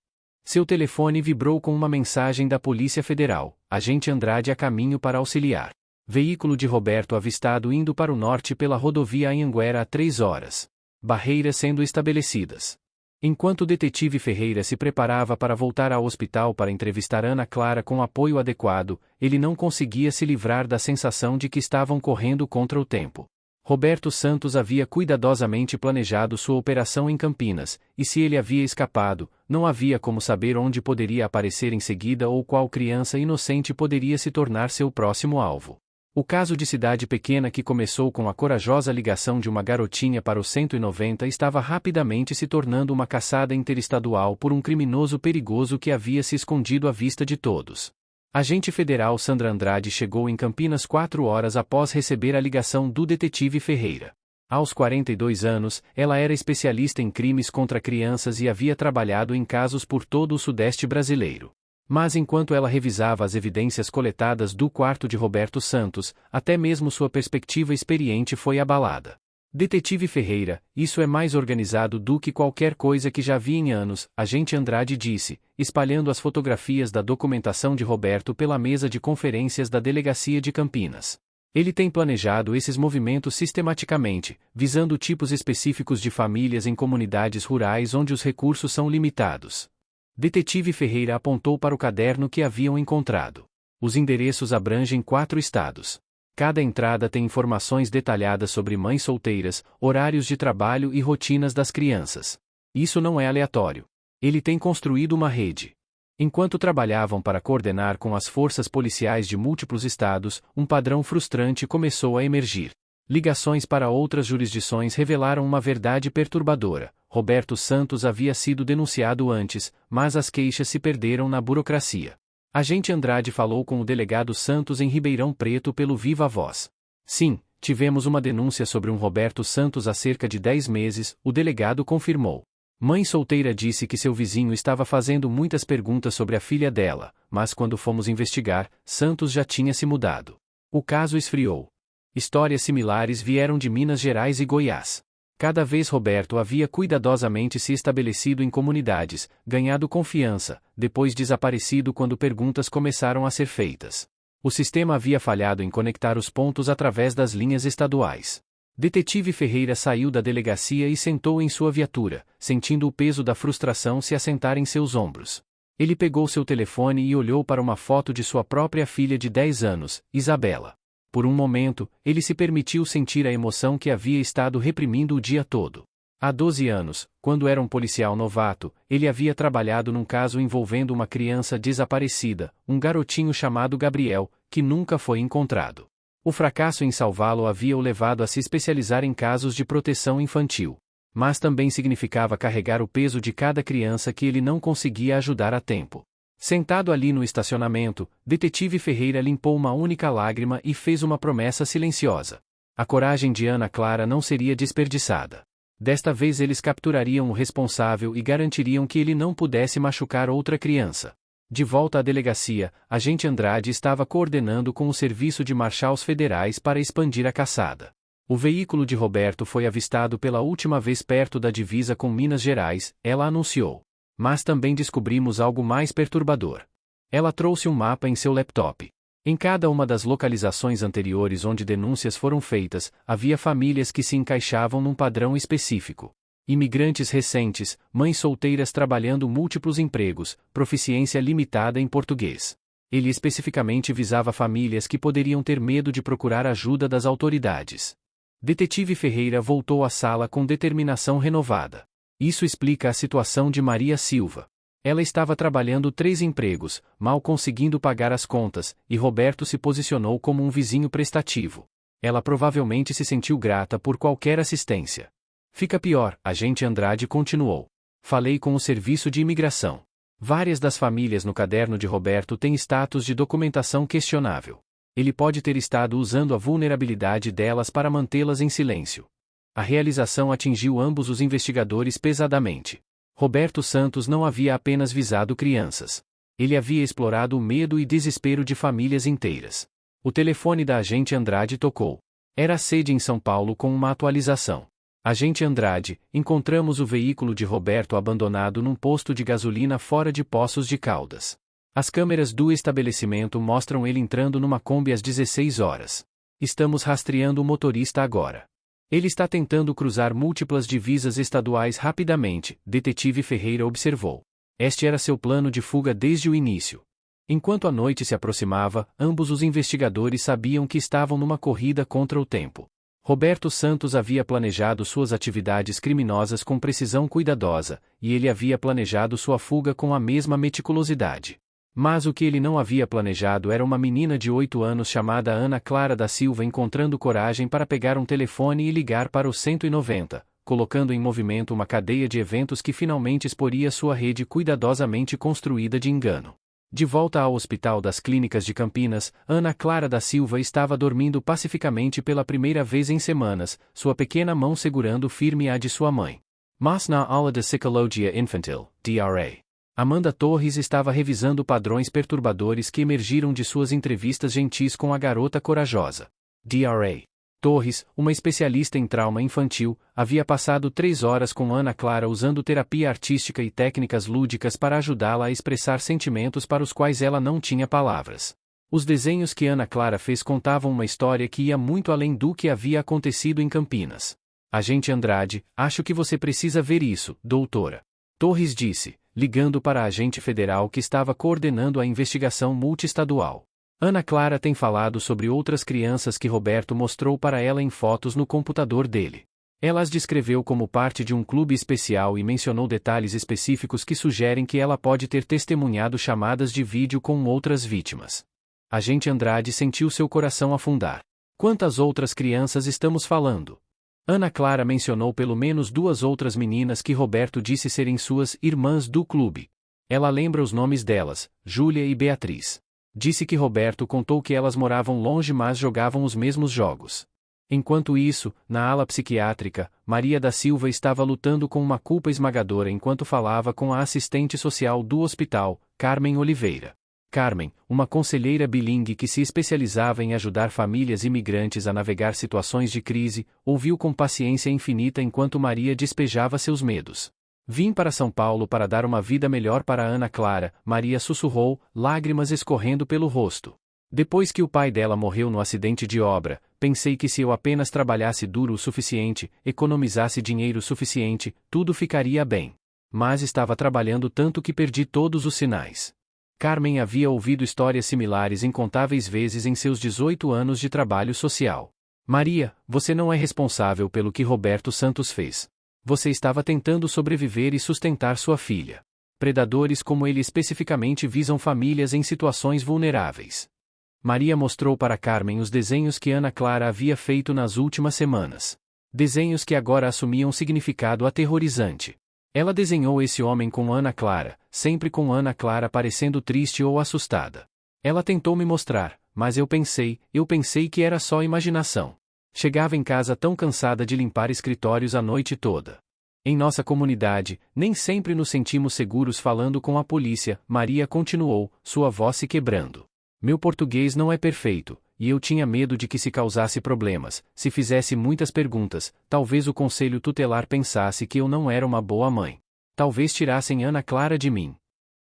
Seu telefone vibrou com uma mensagem da Polícia Federal, agente Andrade a caminho para auxiliar. Veículo de Roberto avistado indo para o norte pela rodovia Anhanguera há 3 horas. Barreiras sendo estabelecidas. Enquanto o detetive Ferreira se preparava para voltar ao hospital para entrevistar Ana Clara com apoio adequado, ele não conseguia se livrar da sensação de que estavam correndo contra o tempo. Roberto Santos havia cuidadosamente planejado sua operação em Campinas, e se ele havia escapado, não havia como saber onde poderia aparecer em seguida ou qual criança inocente poderia se tornar seu próximo alvo. O caso de cidade pequena que começou com a corajosa ligação de uma garotinha para o 190 estava rapidamente se tornando uma caçada interestadual por um criminoso perigoso que havia se escondido à vista de todos. Agente federal Sandra Andrade chegou em Campinas 4 horas após receber a ligação do detetive Ferreira. Aos 42 anos, ela era especialista em crimes contra crianças e havia trabalhado em casos por todo o sudeste brasileiro. Mas enquanto ela revisava as evidências coletadas do quarto de Roberto Santos, até mesmo sua perspectiva experiente foi abalada. Detetive Ferreira, isso é mais organizado do que qualquer coisa que já vi em anos, agente Andrade disse, espalhando as fotografias da documentação de Roberto pela mesa de conferências da delegacia de Campinas. Ele tem planejado esses movimentos sistematicamente, visando tipos específicos de famílias em comunidades rurais onde os recursos são limitados. Detetive Ferreira apontou para o caderno que haviam encontrado. Os endereços abrangem 4 estados. Cada entrada tem informações detalhadas sobre mães solteiras, horários de trabalho e rotinas das crianças. Isso não é aleatório. Ele tem construído uma rede. Enquanto trabalhavam para coordenar com as forças policiais de múltiplos estados, um padrão frustrante começou a emergir. Ligações para outras jurisdições revelaram uma verdade perturbadora. Roberto Santos havia sido denunciado antes, mas as queixas se perderam na burocracia. Agente Andrade falou com o delegado Santos em Ribeirão Preto pelo Viva Voz. Sim, tivemos uma denúncia sobre um Roberto Santos há cerca de 10 meses, o delegado confirmou. Mãe solteira disse que seu vizinho estava fazendo muitas perguntas sobre a filha dela, mas quando fomos investigar, Santos já tinha se mudado. O caso esfriou. Histórias similares vieram de Minas Gerais e Goiás. Cada vez Roberto havia cuidadosamente se estabelecido em comunidades, ganhado confiança, depois desaparecido quando perguntas começaram a ser feitas. O sistema havia falhado em conectar os pontos através das linhas estaduais. Detetive Ferreira saiu da delegacia e sentou em sua viatura, sentindo o peso da frustração se assentar em seus ombros. Ele pegou seu telefone e olhou para uma foto de sua própria filha de 10 anos, Isabela. Por um momento, ele se permitiu sentir a emoção que havia estado reprimindo o dia todo. Há 12 anos, quando era um policial novato, ele havia trabalhado num caso envolvendo uma criança desaparecida, um garotinho chamado Gabriel, que nunca foi encontrado. O fracasso em salvá-lo havia o levado a se especializar em casos de proteção infantil. Mas também significava carregar o peso de cada criança que ele não conseguia ajudar a tempo. Sentado ali no estacionamento, detetive Ferreira limpou uma única lágrima e fez uma promessa silenciosa. A coragem de Ana Clara não seria desperdiçada. Desta vez eles capturariam o responsável e garantiriam que ele não pudesse machucar outra criança. De volta à delegacia, agente Andrade estava coordenando com o serviço de marshals federais para expandir a caçada. O veículo de Roberto foi avistado pela última vez perto da divisa com Minas Gerais, ela anunciou. Mas também descobrimos algo mais perturbador. Ela trouxe um mapa em seu laptop. Em cada uma das localizações anteriores onde denúncias foram feitas, havia famílias que se encaixavam num padrão específico. Imigrantes recentes, mães solteiras trabalhando múltiplos empregos, proficiência limitada em português. Ele especificamente visava famílias que poderiam ter medo de procurar ajuda das autoridades. Detetive Ferreira voltou à sala com determinação renovada. Isso explica a situação de Maria Silva. Ela estava trabalhando 3 empregos, mal conseguindo pagar as contas, e Roberto se posicionou como um vizinho prestativo. Ela provavelmente se sentiu grata por qualquer assistência. Fica pior, agente Andrade continuou. Falei com o serviço de imigração. Várias das famílias no caderno de Roberto têm status de documentação questionável. Ele pode ter estado usando a vulnerabilidade delas para mantê-las em silêncio. A realização atingiu ambos os investigadores pesadamente. Roberto Santos não havia apenas visado crianças. Ele havia explorado o medo e desespero de famílias inteiras. O telefone da agente Andrade tocou. Era a sede em São Paulo com uma atualização. Agente Andrade, encontramos o veículo de Roberto abandonado num posto de gasolina fora de Poços de Caldas. As câmeras do estabelecimento mostram ele entrando numa Kombi às 16 horas. Estamos rastreando o motorista agora. Ele está tentando cruzar múltiplas divisas estaduais rapidamente, detetive Ferreira observou. Este era seu plano de fuga desde o início. Enquanto a noite se aproximava, ambos os investigadores sabiam que estavam numa corrida contra o tempo. Roberto Santos havia planejado suas atividades criminosas com precisão cuidadosa, e ele havia planejado sua fuga com a mesma meticulosidade. Mas o que ele não havia planejado era uma menina de 8 anos chamada Ana Clara da Silva encontrando coragem para pegar um telefone e ligar para o 190, colocando em movimento uma cadeia de eventos que finalmente exporia sua rede cuidadosamente construída de engano. De volta ao Hospital das Clínicas de Campinas, Ana Clara da Silva estava dormindo pacificamente pela primeira vez em semanas, sua pequena mão segurando firme a de sua mãe. Mas na aula de Psicologia Infantil, DRA, Amanda Torres estava revisando padrões perturbadores que emergiram de suas entrevistas gentis com a garota corajosa. DRA. Torres, uma especialista em trauma infantil, havia passado 3 horas com Ana Clara usando terapia artística e técnicas lúdicas para ajudá-la a expressar sentimentos para os quais ela não tinha palavras. Os desenhos que Ana Clara fez contavam uma história que ia muito além do que havia acontecido em Campinas. Agente Andrade, acho que você precisa ver isso, doutora. Torres disse, ligando para a agente federal que estava coordenando a investigação multiestadual. Ana Clara tem falado sobre outras crianças que Roberto mostrou para ela em fotos no computador dele. Ela as descreveu como parte de um clube especial e mencionou detalhes específicos que sugerem que ela pode ter testemunhado chamadas de vídeo com outras vítimas. Agente Andrade sentiu seu coração afundar. Quantas outras crianças estamos falando? Ana Clara mencionou pelo menos 2 outras meninas que Roberto disse serem suas irmãs do clube. Ela lembra os nomes delas, Júlia e Beatriz. Disse que Roberto contou que elas moravam longe mas jogavam os mesmos jogos. Enquanto isso, na ala psiquiátrica, Maria da Silva estava lutando com uma culpa esmagadora enquanto falava com a assistente social do hospital, Carmen Oliveira. Carmen, uma conselheira bilingue que se especializava em ajudar famílias imigrantes a navegar situações de crise, ouviu com paciência infinita enquanto Maria despejava seus medos. Vim para São Paulo para dar uma vida melhor para Ana Clara, Maria sussurrou, lágrimas escorrendo pelo rosto. Depois que o pai dela morreu no acidente de obra, pensei que se eu apenas trabalhasse duro o suficiente, economizasse dinheiro suficiente, tudo ficaria bem. Mas estava trabalhando tanto que perdi todos os sinais. Carmen havia ouvido histórias similares incontáveis vezes em seus 18 anos de trabalho social. Maria, você não é responsável pelo que Roberto Santos fez. Você estava tentando sobreviver e sustentar sua filha. Predadores como ele especificamente visam famílias em situações vulneráveis. Maria mostrou para Carmen os desenhos que Ana Clara havia feito nas últimas semanas. Desenhos que agora assumiam significado aterrorizante. Ela desenhou esse homem com Ana Clara, sempre com Ana Clara parecendo triste ou assustada. Ela tentou me mostrar, mas eu pensei que era só imaginação. Chegava em casa tão cansada de limpar escritórios a noite toda. Em nossa comunidade, nem sempre nos sentimos seguros falando com a polícia, Maria continuou, sua voz se quebrando. Meu português não é perfeito, e eu tinha medo de que se causasse problemas, se fizesse muitas perguntas, talvez o conselho tutelar pensasse que eu não era uma boa mãe. Talvez tirassem Ana Clara de mim.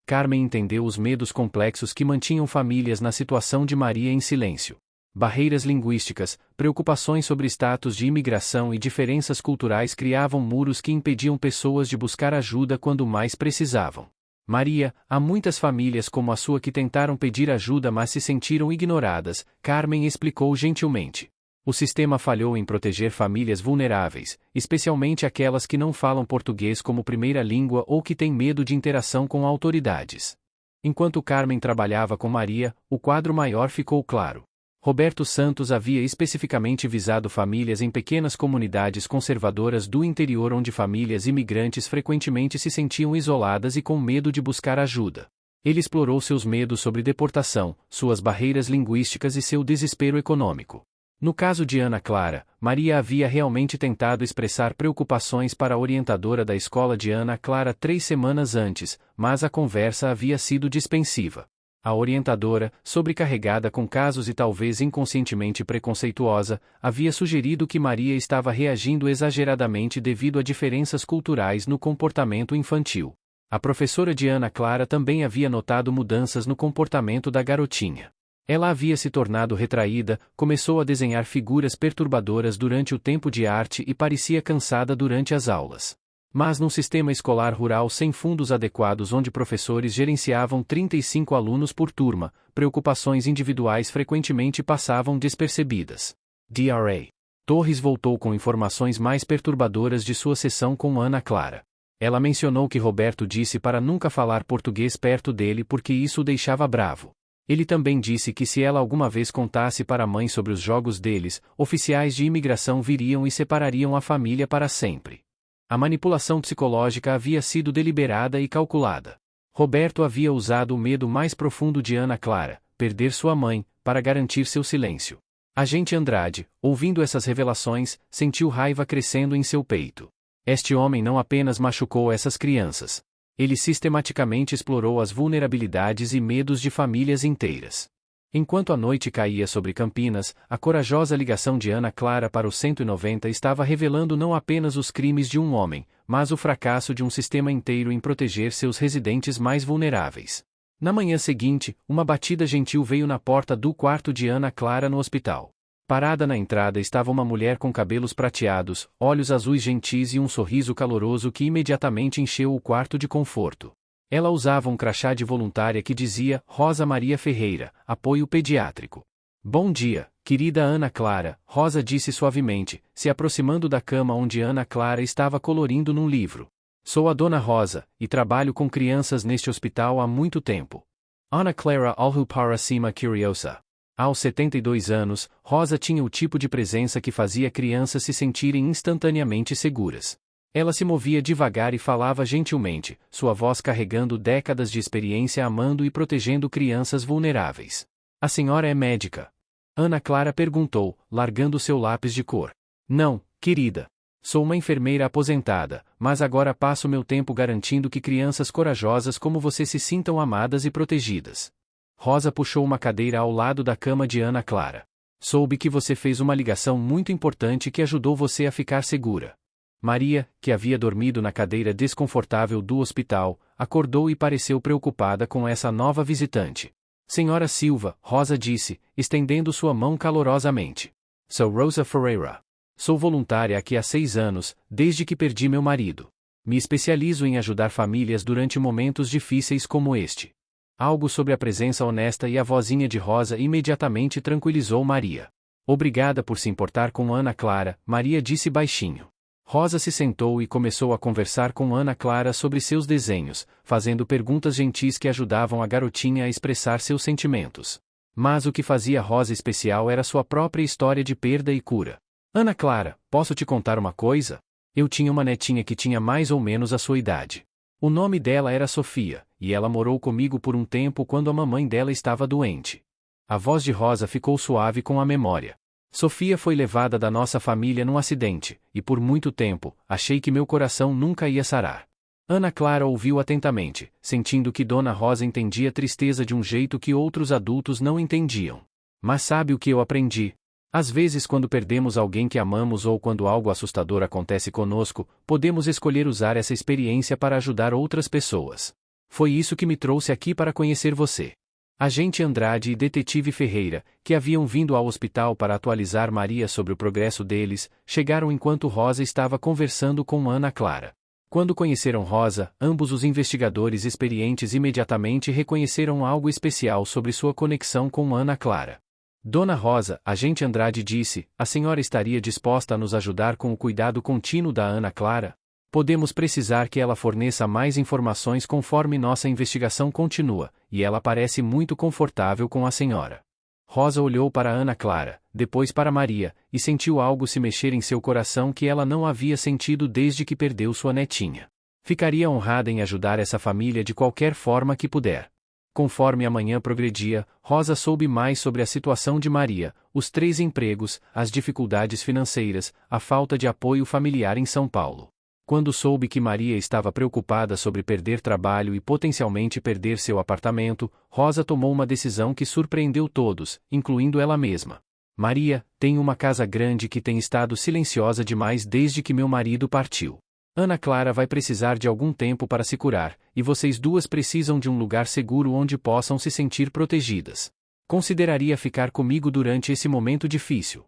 Carmen entendeu os medos complexos que mantinham famílias na situação de Maria em silêncio. Barreiras linguísticas, preocupações sobre status de imigração e diferenças culturais criavam muros que impediam pessoas de buscar ajuda quando mais precisavam. Maria, há muitas famílias como a sua que tentaram pedir ajuda mas se sentiram ignoradas, Carmen explicou gentilmente. O sistema falhou em proteger famílias vulneráveis, especialmente aquelas que não falam português como primeira língua ou que têm medo de interação com autoridades. Enquanto Carmen trabalhava com Maria, o quadro maior ficou claro. Roberto Santos havia especificamente visado famílias em pequenas comunidades conservadoras do interior onde famílias imigrantes frequentemente se sentiam isoladas e com medo de buscar ajuda. Ele explorou seus medos sobre deportação, suas barreiras linguísticas e seu desespero econômico. No caso de Ana Clara, Maria havia realmente tentado expressar preocupações para a orientadora da escola de Ana Clara 3 semanas antes, mas a conversa havia sido dispensiva. A orientadora, sobrecarregada com casos e talvez inconscientemente preconceituosa, havia sugerido que Maria estava reagindo exageradamente devido a diferenças culturais no comportamento infantil. A professora de Ana Clara também havia notado mudanças no comportamento da garotinha. Ela havia se tornado retraída, começou a desenhar figuras perturbadoras durante o tempo de arte e parecia cansada durante as aulas. Mas num sistema escolar rural sem fundos adequados onde professores gerenciavam 35 alunos por turma, preocupações individuais frequentemente passavam despercebidas. Dra. Torres voltou com informações mais perturbadoras de sua sessão com Ana Clara. Ela mencionou que Roberto disse para nunca falar português perto dele porque isso o deixava bravo. Ele também disse que se ela alguma vez contasse para a mãe sobre os jogos deles, oficiais de imigração viriam e separariam a família para sempre. A manipulação psicológica havia sido deliberada e calculada. Roberto havia usado o medo mais profundo de Ana Clara, perder sua mãe, para garantir seu silêncio. Agente Andrade, ouvindo essas revelações, sentiu raiva crescendo em seu peito. Este homem não apenas machucou essas crianças. Ele sistematicamente explorou as vulnerabilidades e medos de famílias inteiras. Enquanto a noite caía sobre Campinas, a corajosa ligação de Ana Clara para o 190 estava revelando não apenas os crimes de um homem, mas o fracasso de um sistema inteiro em proteger seus residentes mais vulneráveis. Na manhã seguinte, uma batida gentil veio na porta do quarto de Ana Clara no hospital. Parada na entrada estava uma mulher com cabelos prateados, olhos azuis gentis e um sorriso caloroso que imediatamente encheu o quarto de conforto. Ela usava um crachá de voluntária que dizia Rosa Maria Ferreira, apoio pediátrico. Bom dia, querida Ana Clara, Rosa disse suavemente, se aproximando da cama onde Ana Clara estava colorindo num livro. Sou a Dona Rosa, e trabalho com crianças neste hospital há muito tempo. Ana Clara Alhu para cima curiosa. Aos 72 anos, Rosa tinha o tipo de presença que fazia crianças se sentirem instantaneamente seguras. Ela se movia devagar e falava gentilmente, sua voz carregando décadas de experiência amando e protegendo crianças vulneráveis. A senhora é médica? Ana Clara perguntou, largando seu lápis de cor. Não, querida. Sou uma enfermeira aposentada, mas agora passo meu tempo garantindo que crianças corajosas como você se sintam amadas e protegidas. Rosa puxou uma cadeira ao lado da cama de Ana Clara. Soube que você fez uma ligação muito importante que ajudou você a ficar segura. Maria, que havia dormido na cadeira desconfortável do hospital, acordou e pareceu preocupada com essa nova visitante. Senhora Silva, Rosa disse, estendendo sua mão calorosamente. Sou Rosa Ferreira. Sou voluntária aqui há 6 anos, desde que perdi meu marido. Me especializo em ajudar famílias durante momentos difíceis como este. Algo sobre a presença honesta e a vozinha de Rosa imediatamente tranquilizou Maria. Obrigada por se importar com Ana Clara, Maria disse baixinho. Rosa se sentou e começou a conversar com Ana Clara sobre seus desenhos, fazendo perguntas gentis que ajudavam a garotinha a expressar seus sentimentos. Mas o que fazia Rosa especial era sua própria história de perda e cura. Ana Clara, posso te contar uma coisa? Eu tinha uma netinha que tinha mais ou menos a sua idade. O nome dela era Sofia, e ela morou comigo por um tempo quando a mamãe dela estava doente. A voz de Rosa ficou suave com a memória. Sofia foi levada da nossa família num acidente, e por muito tempo, achei que meu coração nunca ia sarar. Ana Clara ouviu atentamente, sentindo que Dona Rosa entendia tristeza de um jeito que outros adultos não entendiam. Mas sabe o que eu aprendi? Às vezes quando perdemos alguém que amamos ou quando algo assustador acontece conosco, podemos escolher usar essa experiência para ajudar outras pessoas. Foi isso que me trouxe aqui para conhecer você. Agente Andrade e Detetive Ferreira, que haviam vindo ao hospital para atualizar Maria sobre o progresso deles, chegaram enquanto Rosa estava conversando com Ana Clara. Quando conheceram Rosa, ambos os investigadores experientes imediatamente reconheceram algo especial sobre sua conexão com Ana Clara. Dona Rosa, Agente Andrade disse, a senhora estaria disposta a nos ajudar com o cuidado contínuo da Ana Clara? Podemos precisar que ela forneça mais informações conforme nossa investigação continua, e ela parece muito confortável com a senhora. Rosa olhou para Ana Clara, depois para Maria, e sentiu algo se mexer em seu coração que ela não havia sentido desde que perdeu sua netinha. Ficaria honrada em ajudar essa família de qualquer forma que puder. Conforme a manhã progredia, Rosa soube mais sobre a situação de Maria, os 3 empregos, as dificuldades financeiras, a falta de apoio familiar em São Paulo. Quando soube que Maria estava preocupada sobre perder trabalho e potencialmente perder seu apartamento, Rosa tomou uma decisão que surpreendeu todos, incluindo ela mesma. Maria, tenho uma casa grande que tem estado silenciosa demais desde que meu marido partiu. Ana Clara vai precisar de algum tempo para se curar, e vocês duas precisam de um lugar seguro onde possam se sentir protegidas. Consideraria ficar comigo durante esse momento difícil.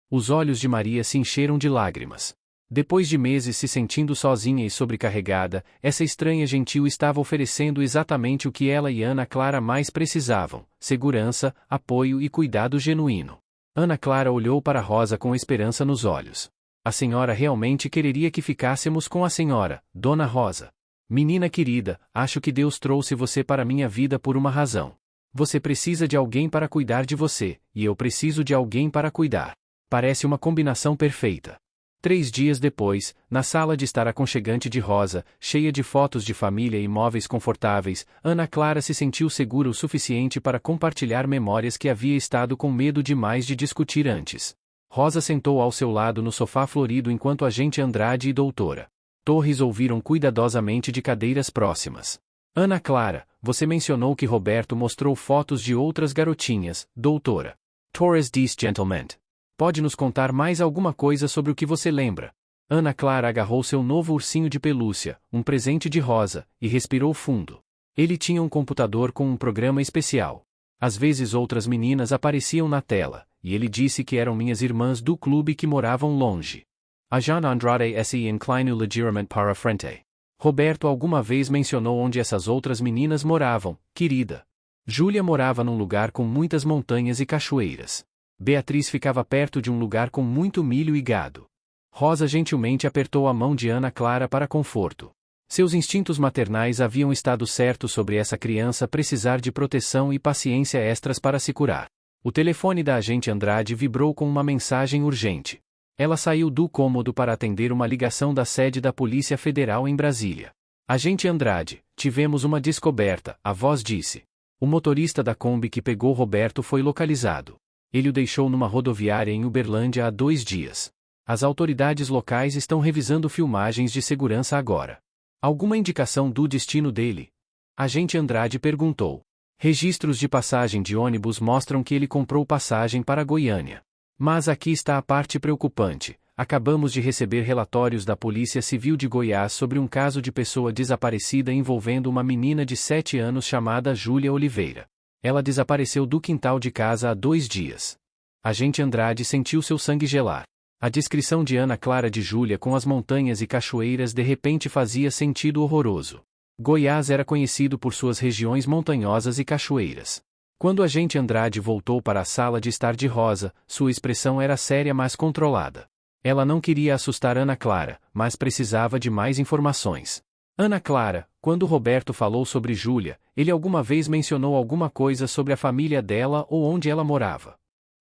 Os olhos de Maria se encheram de lágrimas. Depois de meses se sentindo sozinha e sobrecarregada, essa estranha gentil estava oferecendo exatamente o que ela e Ana Clara mais precisavam: segurança, apoio e cuidado genuíno. Ana Clara olhou para Rosa com esperança nos olhos. A senhora realmente quereria que ficássemos com a senhora, Dona Rosa. Menina querida, acho que Deus trouxe você para minha vida por uma razão. Você precisa de alguém para cuidar de você, e eu preciso de alguém para cuidar. Parece uma combinação perfeita. 3 dias depois, na sala de estar aconchegante de Rosa, cheia de fotos de família e móveis confortáveis, Ana Clara se sentiu segura o suficiente para compartilhar memórias que havia estado com medo demais de discutir antes. Rosa sentou ao seu lado no sofá florido enquanto agente Andrade e doutora Torres ouviram cuidadosamente de cadeiras próximas. Ana Clara, você mencionou que Roberto mostrou fotos de outras garotinhas, doutora Torres disse gentilmente. Pode nos contar mais alguma coisa sobre o que você lembra? Ana Clara agarrou seu novo ursinho de pelúcia, um presente de Rosa, e respirou fundo. Ele tinha um computador com um programa especial. Às vezes outras meninas apareciam na tela, e ele disse que eram minhas irmãs do clube que moravam longe. A Jean Andrade se inclinou ligeiramente para frente. Roberto alguma vez mencionou onde essas outras meninas moravam, querida. Júlia morava num lugar com muitas montanhas e cachoeiras. Beatriz ficava perto de um lugar com muito milho e gado. Rosa gentilmente apertou a mão de Ana Clara para conforto. Seus instintos maternais haviam estado certos sobre essa criança precisar de proteção e paciência extras para se curar. O telefone da agente Andrade vibrou com uma mensagem urgente. Ela saiu do cômodo para atender uma ligação da sede da Polícia Federal em Brasília. Agente Andrade, tivemos uma descoberta, a voz disse. O motorista da Kombi que pegou Roberto foi localizado. Ele o deixou numa rodoviária em Uberlândia há 2 dias. As autoridades locais estão revisando filmagens de segurança agora. Alguma indicação do destino dele? Agente Andrade perguntou. Registros de passagem de ônibus mostram que ele comprou passagem para Goiânia. Mas aqui está a parte preocupante. Acabamos de receber relatórios da Polícia Civil de Goiás sobre um caso de pessoa desaparecida envolvendo uma menina de 7 anos chamada Júlia Oliveira. Ela desapareceu do quintal de casa há 2 dias. Agente Andrade sentiu seu sangue gelar. A descrição de Ana Clara de Júlia com as montanhas e cachoeiras de repente fazia sentido horroroso. Goiás era conhecido por suas regiões montanhosas e cachoeiras. Quando agente Andrade voltou para a sala de estar de Rosa, sua expressão era séria mas controlada. Ela não queria assustar Ana Clara, mas precisava de mais informações. Ana Clara, quando Roberto falou sobre Júlia, ele alguma vez mencionou alguma coisa sobre a família dela ou onde ela morava?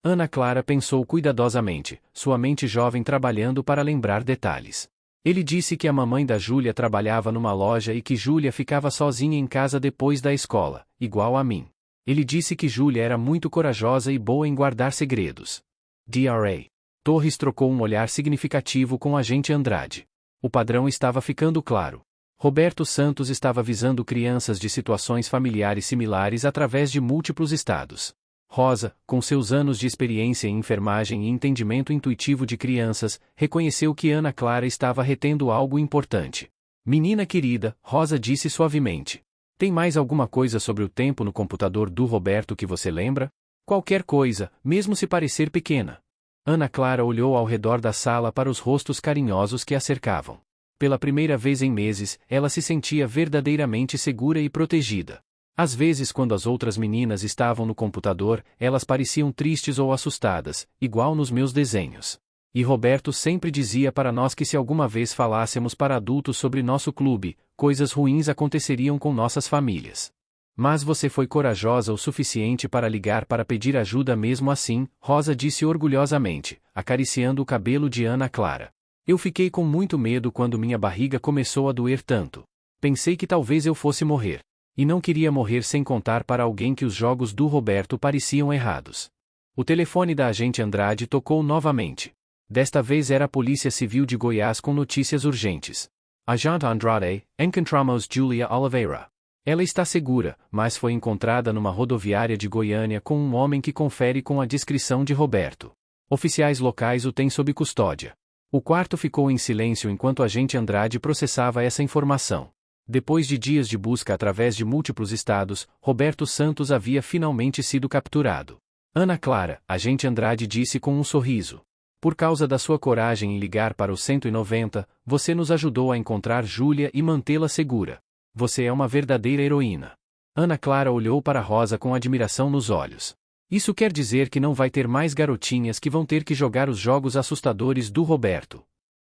Ana Clara pensou cuidadosamente, sua mente jovem trabalhando para lembrar detalhes. Ele disse que a mamãe da Júlia trabalhava numa loja e que Júlia ficava sozinha em casa depois da escola, igual a mim. Ele disse que Júlia era muito corajosa e boa em guardar segredos. Dra. Torres trocou um olhar significativo com o agente Andrade. O padrão estava ficando claro. Roberto Santos estava visando crianças de situações familiares similares através de múltiplos estados. Rosa, com seus anos de experiência em enfermagem e entendimento intuitivo de crianças, reconheceu que Ana Clara estava retendo algo importante. Menina querida, Rosa disse suavemente. Tem mais alguma coisa sobre o tempo no computador do Roberto que você lembra? Qualquer coisa, mesmo se parecer pequena. Ana Clara olhou ao redor da sala para os rostos carinhosos que a cercavam. Pela primeira vez em meses, ela se sentia verdadeiramente segura e protegida. Às vezes, quando as outras meninas estavam no computador, elas pareciam tristes ou assustadas, igual nos meus desenhos. E Roberto sempre dizia para nós que se alguma vez falássemos para adultos sobre nosso clube, coisas ruins aconteceriam com nossas famílias. Mas você foi corajosa o suficiente para ligar para pedir ajuda mesmo assim, Rosa disse orgulhosamente, acariciando o cabelo de Ana Clara. Eu fiquei com muito medo quando minha barriga começou a doer tanto. Pensei que talvez eu fosse morrer. E não queria morrer sem contar para alguém que os jogos do Roberto pareciam errados. O telefone da agente Andrade tocou novamente. Desta vez era a Polícia Civil de Goiás com notícias urgentes. Agente Andrade, encontramos Júlia Oliveira. Ela está segura, mas foi encontrada numa rodoviária de Goiânia com um homem que confere com a descrição de Roberto. Oficiais locais o têm sob custódia. O quarto ficou em silêncio enquanto o agente Andrade processava essa informação. Depois de dias de busca através de múltiplos estados, Roberto Santos havia finalmente sido capturado. Ana Clara, agente Andrade disse com um sorriso. Por causa da sua coragem em ligar para o 190, você nos ajudou a encontrar Júlia e mantê-la segura. Você é uma verdadeira heroína. Ana Clara olhou para Rosa com admiração nos olhos. Isso quer dizer que não vai ter mais garotinhas que vão ter que jogar os jogos assustadores do Roberto.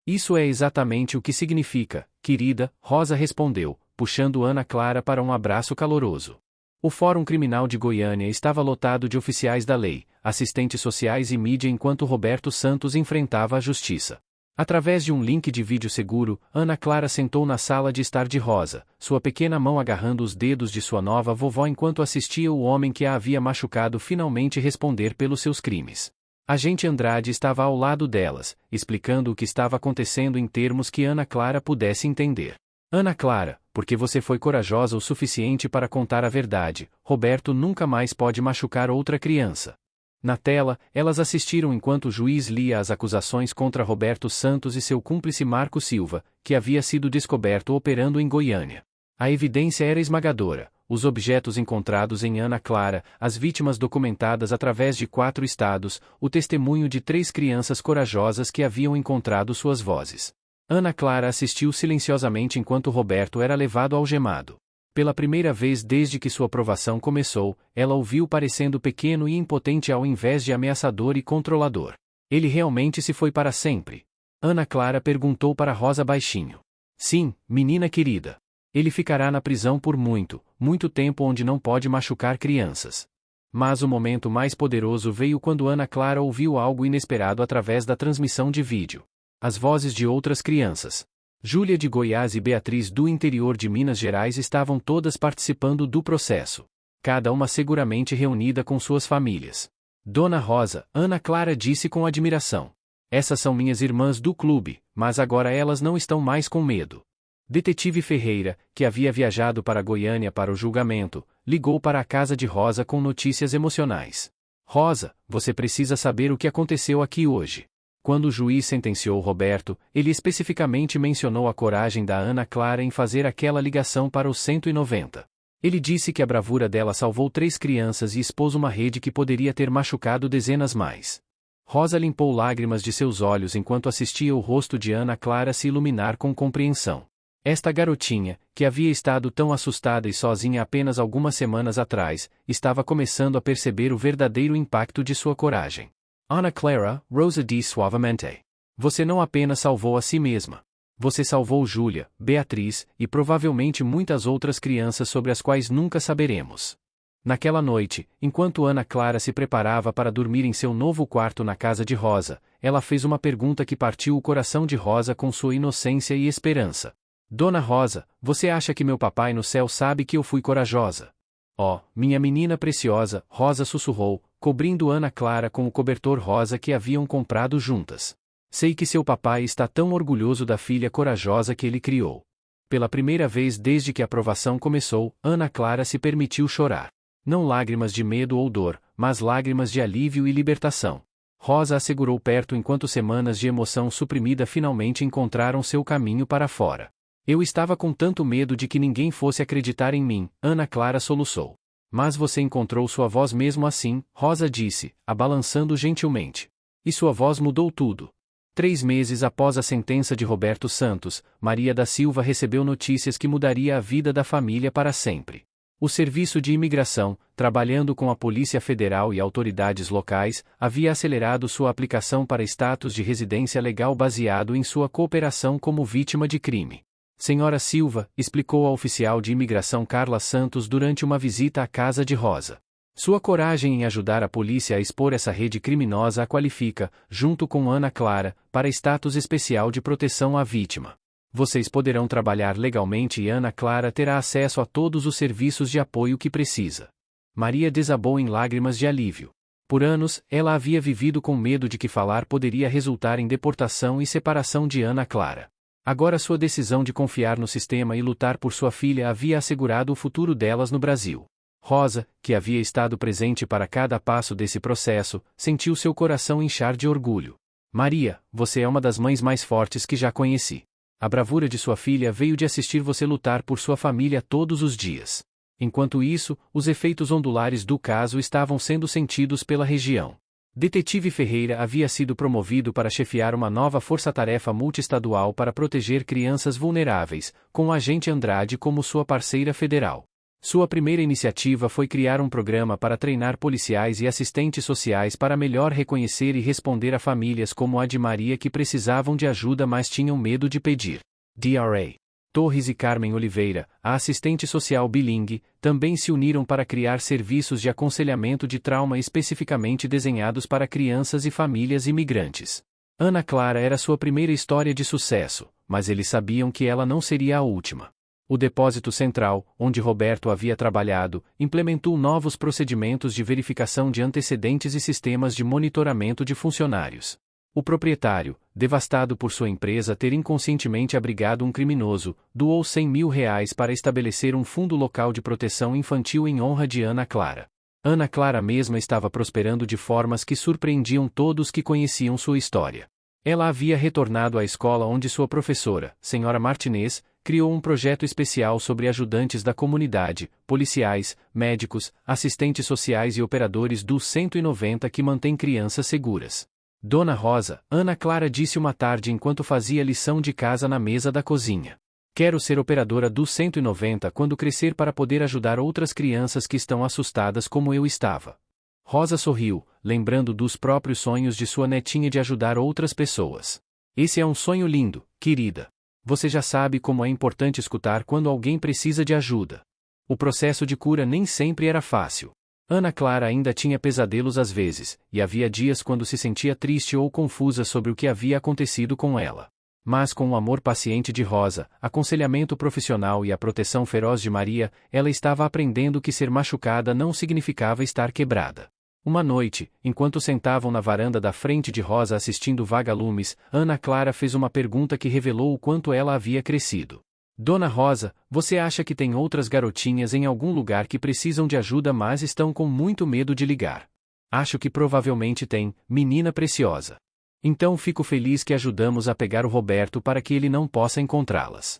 Isso é exatamente o que significa, querida, Rosa respondeu, puxando Ana Clara para um abraço caloroso. O Fórum Criminal de Goiânia estava lotado de oficiais da lei, assistentes sociais e mídia enquanto Roberto Santos enfrentava a justiça. Através de um link de vídeo seguro, Ana Clara sentou na sala de estar de Rosa, sua pequena mão agarrando os dedos de sua nova vovó enquanto assistia o homem que a havia machucado finalmente responder pelos seus crimes. Agente Andrade estava ao lado delas, explicando o que estava acontecendo em termos que Ana Clara pudesse entender. Ana Clara, porque você foi corajosa o suficiente para contar a verdade, Roberto nunca mais pode machucar outra criança. Na tela, elas assistiram enquanto o juiz lia as acusações contra Roberto Santos e seu cúmplice Marco Silva, que havia sido descoberto operando em Goiânia. A evidência era esmagadora. Os objetos encontrados em Ana Clara, as vítimas documentadas através de 4 estados, o testemunho de 3 crianças corajosas que haviam encontrado suas vozes. Ana Clara assistiu silenciosamente enquanto Roberto era levado algemado. Pela primeira vez desde que sua provação começou, ela o viu parecendo pequeno e impotente ao invés de ameaçador e controlador. Ele realmente se foi para sempre? Ana Clara perguntou para Rosa baixinho. Sim, menina querida. Ele ficará na prisão por muito, muito tempo onde não pode machucar crianças. Mas o momento mais poderoso veio quando Ana Clara ouviu algo inesperado através da transmissão de vídeo. As vozes de outras crianças. Júlia de Goiás e Beatriz do interior de Minas Gerais estavam todas participando do processo. Cada uma seguramente reunida com suas famílias. Dona Rosa, Ana Clara disse com admiração. Essas são minhas irmãs do clube, mas agora elas não estão mais com medo. Detetive Ferreira, que havia viajado para Goiânia para o julgamento, ligou para a casa de Rosa com notícias emocionais. Rosa, você precisa saber o que aconteceu aqui hoje. Quando o juiz sentenciou Roberto, ele especificamente mencionou a coragem da Ana Clara em fazer aquela ligação para o 190. Ele disse que a bravura dela salvou 3 crianças e expôs uma rede que poderia ter machucado dezenas mais. Rosa limpou lágrimas de seus olhos enquanto assistia o rosto de Ana Clara se iluminar com compreensão. Esta garotinha, que havia estado tão assustada e sozinha apenas algumas semanas atrás, estava começando a perceber o verdadeiro impacto de sua coragem. Ana Clara, Rosa disse suavemente. Você não apenas salvou a si mesma. Você salvou Júlia, Beatriz, e provavelmente muitas outras crianças sobre as quais nunca saberemos. Naquela noite, enquanto Ana Clara se preparava para dormir em seu novo quarto na casa de Rosa, ela fez uma pergunta que partiu o coração de Rosa com sua inocência e esperança. Dona Rosa, você acha que meu papai no céu sabe que eu fui corajosa? Oh, minha menina preciosa, Rosa sussurrou, cobrindo Ana Clara com o cobertor rosa que haviam comprado juntas. Sei que seu papai está tão orgulhoso da filha corajosa que ele criou. Pela primeira vez desde que a provação começou, Ana Clara se permitiu chorar. Não lágrimas de medo ou dor, mas lágrimas de alívio e libertação. Rosa a segurou perto enquanto semanas de emoção suprimida finalmente encontraram seu caminho para fora. Eu estava com tanto medo de que ninguém fosse acreditar em mim, Ana Clara soluçou. Mas você encontrou sua voz mesmo assim, Rosa disse, a balançando gentilmente. E sua voz mudou tudo. 3 meses após a sentença de Roberto Santos, Maria da Silva recebeu notícias que mudaria a vida da família para sempre. O Serviço de Imigração, trabalhando com a Polícia Federal e autoridades locais, havia acelerado sua aplicação para status de residência legal baseado em sua cooperação como vítima de crime. Senhora Silva, explicou a oficial de imigração Carla Santos durante uma visita à casa de Rosa. Sua coragem em ajudar a polícia a expor essa rede criminosa a qualifica, junto com Ana Clara, para status especial de proteção à vítima. Vocês poderão trabalhar legalmente e Ana Clara terá acesso a todos os serviços de apoio que precisa. Maria desabou em lágrimas de alívio. Por anos, ela havia vivido com medo de que falar poderia resultar em deportação e separação de Ana Clara. Agora sua decisão de confiar no sistema e lutar por sua filha havia assegurado o futuro delas no Brasil. Rosa, que havia estado presente para cada passo desse processo, sentiu seu coração inchar de orgulho. Maria, você é uma das mães mais fortes que já conheci. A bravura de sua filha veio de assistir você lutar por sua família todos os dias. Enquanto isso, os efeitos ondulares do caso estavam sendo sentidos pela região. Detetive Ferreira havia sido promovido para chefiar uma nova força-tarefa multiestadual para proteger crianças vulneráveis, com o agente Andrade como sua parceira federal. Sua primeira iniciativa foi criar um programa para treinar policiais e assistentes sociais para melhor reconhecer e responder a famílias como a de Maria que precisavam de ajuda mas tinham medo de pedir. Dra. Torres e Carmen Oliveira, a assistente social bilingue, também se uniram para criar serviços de aconselhamento de trauma especificamente desenhados para crianças e famílias imigrantes. Ana Clara era sua primeira história de sucesso, mas eles sabiam que ela não seria a última. O Depósito Central, onde Roberto havia trabalhado, implementou novos procedimentos de verificação de antecedentes e sistemas de monitoramento de funcionários. O proprietário, devastado por sua empresa ter inconscientemente abrigado um criminoso, doou R$100 mil para estabelecer um fundo local de proteção infantil em honra de Ana Clara. Ana Clara mesma estava prosperando de formas que surpreendiam todos que conheciam sua história. Ela havia retornado à escola onde sua professora, Sra. Martinez, criou um projeto especial sobre ajudantes da comunidade, policiais, médicos, assistentes sociais e operadores do 190 que mantém crianças seguras. Dona Rosa, Ana Clara disse uma tarde enquanto fazia lição de casa na mesa da cozinha. Quero ser operadora do 190 quando crescer para poder ajudar outras crianças que estão assustadas como eu estava. Rosa sorriu, lembrando dos próprios sonhos de sua netinha de ajudar outras pessoas. Esse é um sonho lindo, querida. Você já sabe como é importante escutar quando alguém precisa de ajuda. O processo de cura nem sempre era fácil. Ana Clara ainda tinha pesadelos às vezes, e havia dias quando se sentia triste ou confusa sobre o que havia acontecido com ela. Mas com o amor paciente de Rosa, aconselhamento profissional e a proteção feroz de Maria, ela estava aprendendo que ser machucada não significava estar quebrada. Uma noite, enquanto sentavam na varanda da frente de Rosa assistindo vagalumes, Ana Clara fez uma pergunta que revelou o quanto ela havia crescido. Dona Rosa, você acha que tem outras garotinhas em algum lugar que precisam de ajuda mas estão com muito medo de ligar? Acho que provavelmente tem, menina preciosa. Então fico feliz que ajudamos a pegar o Roberto para que ele não possa encontrá-las.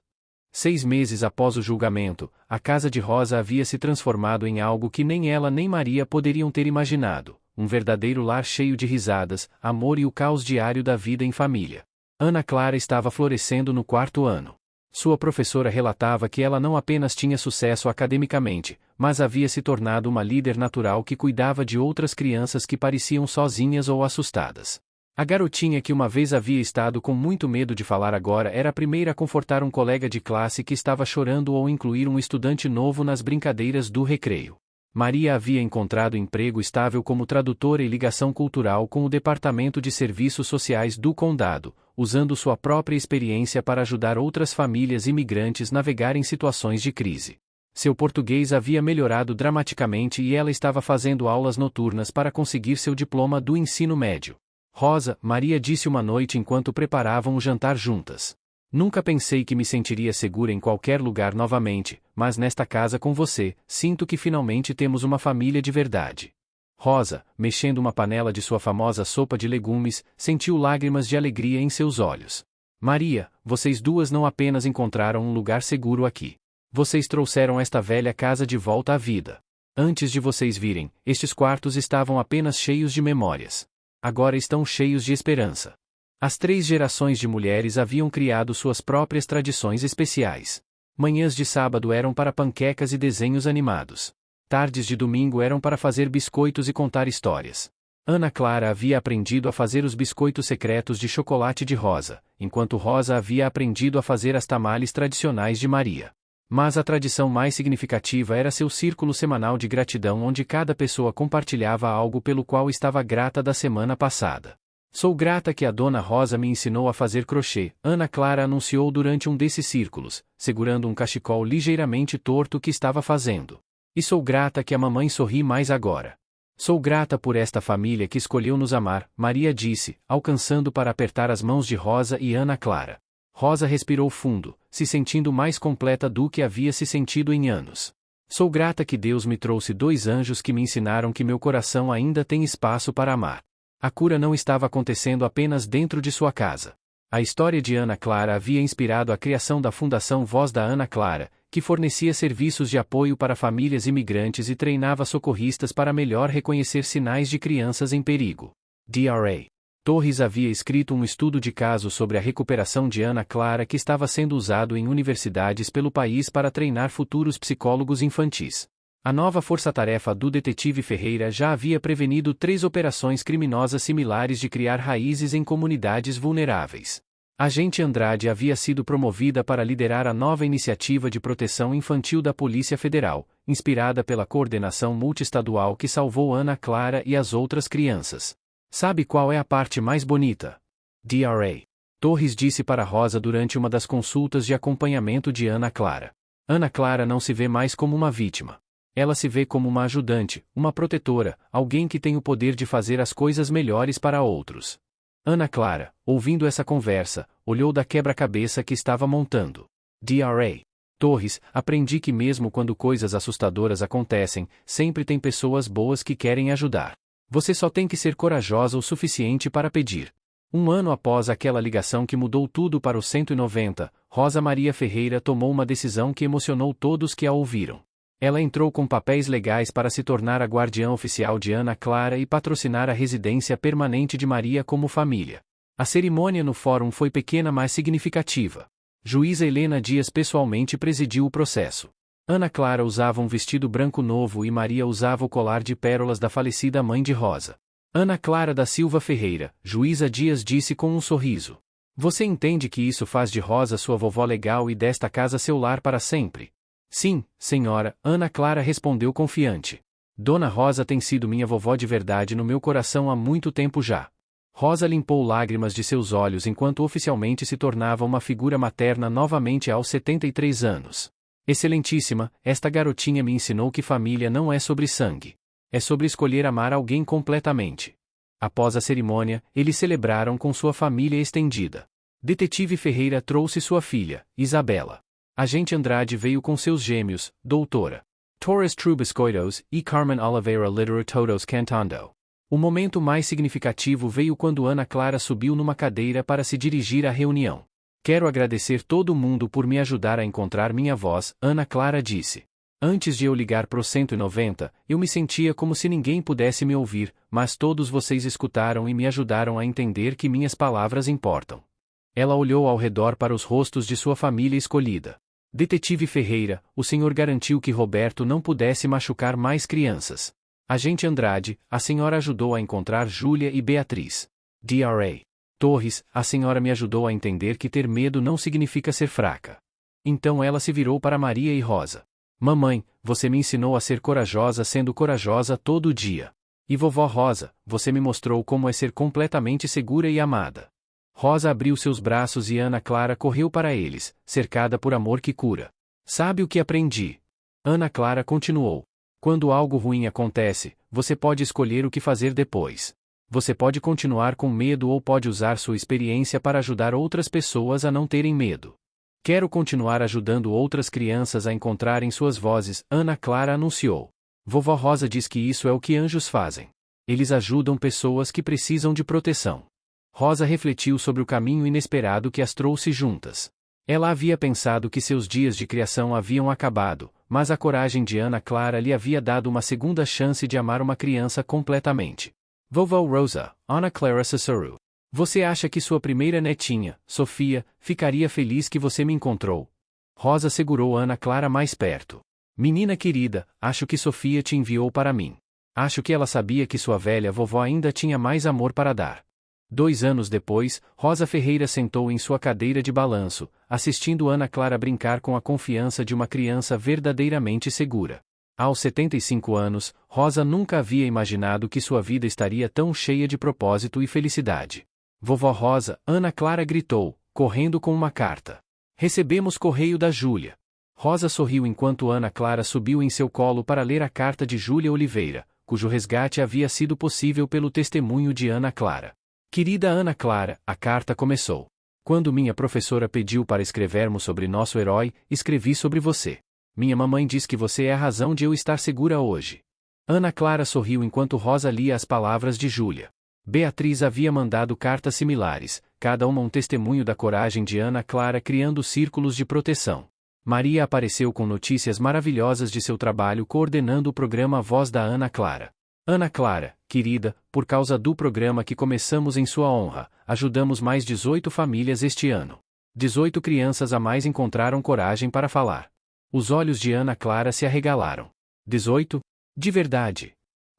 6 meses após o julgamento, a casa de Rosa havia se transformado em algo que nem ela nem Maria poderiam ter imaginado, um verdadeiro lar cheio de risadas, amor e o caos diário da vida em família. Ana Clara estava florescendo no 4º ano. Sua professora relatava que ela não apenas tinha sucesso academicamente, mas havia se tornado uma líder natural que cuidava de outras crianças que pareciam sozinhas ou assustadas. A garotinha que uma vez havia estado com muito medo de falar agora era a primeira a confortar um colega de classe que estava chorando ou incluir um estudante novo nas brincadeiras do recreio. Maria havia encontrado emprego estável como tradutora e ligação cultural com o Departamento de Serviços Sociais do Condado, usando sua própria experiência para ajudar outras famílias imigrantes a navegar em situações de crise. Seu português havia melhorado dramaticamente e ela estava fazendo aulas noturnas para conseguir seu diploma do ensino médio. Rosa, Maria disse uma noite enquanto preparavam o jantar juntas. Nunca pensei que me sentiria segura em qualquer lugar novamente, mas nesta casa com você, sinto que finalmente temos uma família de verdade. Rosa, mexendo uma panela de sua famosa sopa de legumes, sentiu lágrimas de alegria em seus olhos. Maria, vocês duas não apenas encontraram um lugar seguro aqui. Vocês trouxeram esta velha casa de volta à vida. Antes de vocês virem, estes quartos estavam apenas cheios de memórias. Agora estão cheios de esperança. As 3 gerações de mulheres haviam criado suas próprias tradições especiais. Manhãs de sábado eram para panquecas e desenhos animados. Tardes de domingo eram para fazer biscoitos e contar histórias. Ana Clara havia aprendido a fazer os biscoitos secretos de chocolate de Rosa, enquanto Rosa havia aprendido a fazer as tamales tradicionais de Maria. Mas a tradição mais significativa era seu círculo semanal de gratidão onde cada pessoa compartilhava algo pelo qual estava grata da semana passada. Sou grata que a Dona Rosa me ensinou a fazer crochê, Ana Clara anunciou durante um desses círculos, segurando um cachecol ligeiramente torto que estava fazendo. E sou grata que a mamãe sorri mais agora. Sou grata por esta família que escolheu nos amar, Maria disse, alcançando para apertar as mãos de Rosa e Ana Clara. Rosa respirou fundo, se sentindo mais completa do que havia se sentido em anos. Sou grata que Deus me trouxe 2 anjos que me ensinaram que meu coração ainda tem espaço para amar. A cura não estava acontecendo apenas dentro de sua casa. A história de Ana Clara havia inspirado a criação da Fundação Voz da Ana Clara, que fornecia serviços de apoio para famílias imigrantes e treinava socorristas para melhor reconhecer sinais de crianças em perigo. Dra. Torres havia escrito um estudo de caso sobre a recuperação de Ana Clara que estava sendo usado em universidades pelo país para treinar futuros psicólogos infantis. A nova força-tarefa do detetive Ferreira já havia prevenido 3 operações criminosas similares de criar raízes em comunidades vulneráveis. Agente Andrade havia sido promovida para liderar a nova iniciativa de proteção infantil da Polícia Federal, inspirada pela coordenação multiestadual que salvou Ana Clara e as outras crianças. Sabe qual é a parte mais bonita? Dra. Torres disse para Rosa durante uma das consultas de acompanhamento de Ana Clara. Ana Clara não se vê mais como uma vítima. Ela se vê como uma ajudante, uma protetora, alguém que tem o poder de fazer as coisas melhores para outros. Ana Clara, ouvindo essa conversa, olhou da quebra-cabeça que estava montando. Dra. Torres, aprendi que mesmo quando coisas assustadoras acontecem, sempre tem pessoas boas que querem ajudar. Você só tem que ser corajosa o suficiente para pedir. Um ano após aquela ligação que mudou tudo para o 190, Rosa Maria Ferreira tomou uma decisão que emocionou todos que a ouviram. Ela entrou com papéis legais para se tornar a guardiã oficial de Ana Clara e patrocinar a residência permanente de Maria como família. A cerimônia no fórum foi pequena mas significativa. Juíza Helena Dias pessoalmente presidiu o processo. Ana Clara usava um vestido branco novo e Maria usava o colar de pérolas da falecida mãe de Rosa. Ana Clara da Silva Ferreira, juíza Dias disse com um sorriso. Você entende que isso faz de Rosa sua vovó legal e desta casa seu lar para sempre? Sim, senhora, Ana Clara respondeu confiante. Dona Rosa tem sido minha vovó de verdade no meu coração há muito tempo já. Rosa limpou lágrimas de seus olhos enquanto oficialmente se tornava uma figura materna novamente aos 73 anos. Excelentíssima, esta garotinha me ensinou que família não é sobre sangue. É sobre escolher amar alguém completamente. Após a cerimônia, eles celebraram com sua família estendida. Detetive Ferreira trouxe sua filha, Isabela. Agente Andrade veio com seus gêmeos, Doutora Torres Trubiscoitos e Carmen Oliveira Lidero Todos Cantando. O momento mais significativo veio quando Ana Clara subiu numa cadeira para se dirigir à reunião. Quero agradecer todo mundo por me ajudar a encontrar minha voz, Ana Clara disse. Antes de eu ligar pro 190, eu me sentia como se ninguém pudesse me ouvir, mas todos vocês escutaram e me ajudaram a entender que minhas palavras importam. Ela olhou ao redor para os rostos de sua família escolhida. Detetive Ferreira, o senhor garantiu que Roberto não pudesse machucar mais crianças. Agente Andrade, a senhora ajudou a encontrar Júlia e Beatriz. Dra. Torres, a senhora me ajudou a entender que ter medo não significa ser fraca. Então ela se virou para Maria e Rosa. Mamãe, você me ensinou a ser corajosa sendo corajosa todo dia. E vovó Rosa, você me mostrou como é ser completamente segura e amada. Rosa abriu seus braços e Ana Clara correu para eles, cercada por amor que cura. Sabe o que aprendi? Ana Clara continuou. Quando algo ruim acontece, você pode escolher o que fazer depois. Você pode continuar com medo ou pode usar sua experiência para ajudar outras pessoas a não terem medo. Quero continuar ajudando outras crianças a encontrarem suas vozes, Ana Clara anunciou. Vovó Rosa diz que isso é o que anjos fazem. Eles ajudam pessoas que precisam de proteção. Rosa refletiu sobre o caminho inesperado que as trouxe juntas. Ela havia pensado que seus dias de criação haviam acabado, mas a coragem de Ana Clara lhe havia dado uma segunda chance de amar uma criança completamente. Vovó Rosa, Ana Clara Cicero. Você acha que sua primeira netinha, Sofia, ficaria feliz que você me encontrou? Rosa segurou Ana Clara mais perto. Menina querida, acho que Sofia te enviou para mim. Acho que ela sabia que sua velha vovó ainda tinha mais amor para dar. 2 anos depois, Rosa Ferreira sentou em sua cadeira de balanço, assistindo Ana Clara brincar com a confiança de uma criança verdadeiramente segura. Aos 75 anos, Rosa nunca havia imaginado que sua vida estaria tão cheia de propósito e felicidade. Vovó Rosa, Ana Clara gritou, correndo com uma carta. Recebemos correio da Júlia. Rosa sorriu enquanto Ana Clara subiu em seu colo para ler a carta de Júlia Oliveira, cujo resgate havia sido possível pelo testemunho de Ana Clara. Querida Ana Clara, a carta começou. Quando minha professora pediu para escrevermos sobre nosso herói, escrevi sobre você. Minha mamãe diz que você é a razão de eu estar segura hoje. Ana Clara sorriu enquanto Rosa lia as palavras de Júlia. Beatriz havia mandado cartas similares, cada uma um testemunho da coragem de Ana Clara criando círculos de proteção. Maria apareceu com notícias maravilhosas de seu trabalho coordenando o programa Voz da Ana Clara. Ana Clara, querida, por causa do programa que começamos em sua honra, ajudamos mais 18 famílias este ano. 18 crianças a mais encontraram coragem para falar. Os olhos de Ana Clara se arregalaram. 18? De verdade.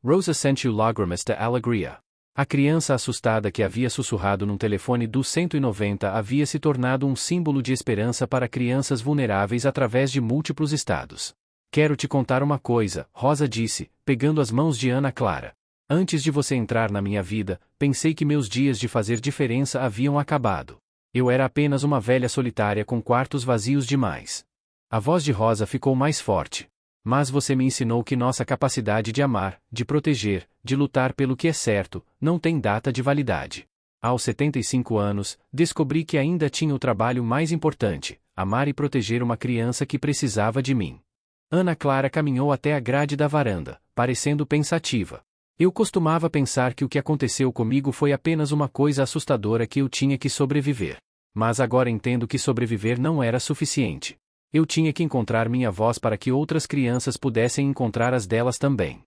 Rosa sentiu lágrimas de alegria. A criança assustada que havia sussurrado num telefone do 190 havia se tornado um símbolo de esperança para crianças vulneráveis através de múltiplos estados. Quero te contar uma coisa, Rosa disse, pegando as mãos de Ana Clara. Antes de você entrar na minha vida, pensei que meus dias de fazer diferença haviam acabado. Eu era apenas uma velha solitária com quartos vazios demais. A voz de Rosa ficou mais forte. Mas você me ensinou que nossa capacidade de amar, de proteger, de lutar pelo que é certo, não tem data de validade. Aos 75 anos, descobri que ainda tinha o trabalho mais importante, amar e proteger uma criança que precisava de mim. Ana Clara caminhou até a grade da varanda, parecendo pensativa. Eu costumava pensar que o que aconteceu comigo foi apenas uma coisa assustadora que eu tinha que sobreviver. Mas agora entendo que sobreviver não era suficiente. Eu tinha que encontrar minha voz para que outras crianças pudessem encontrar as delas também.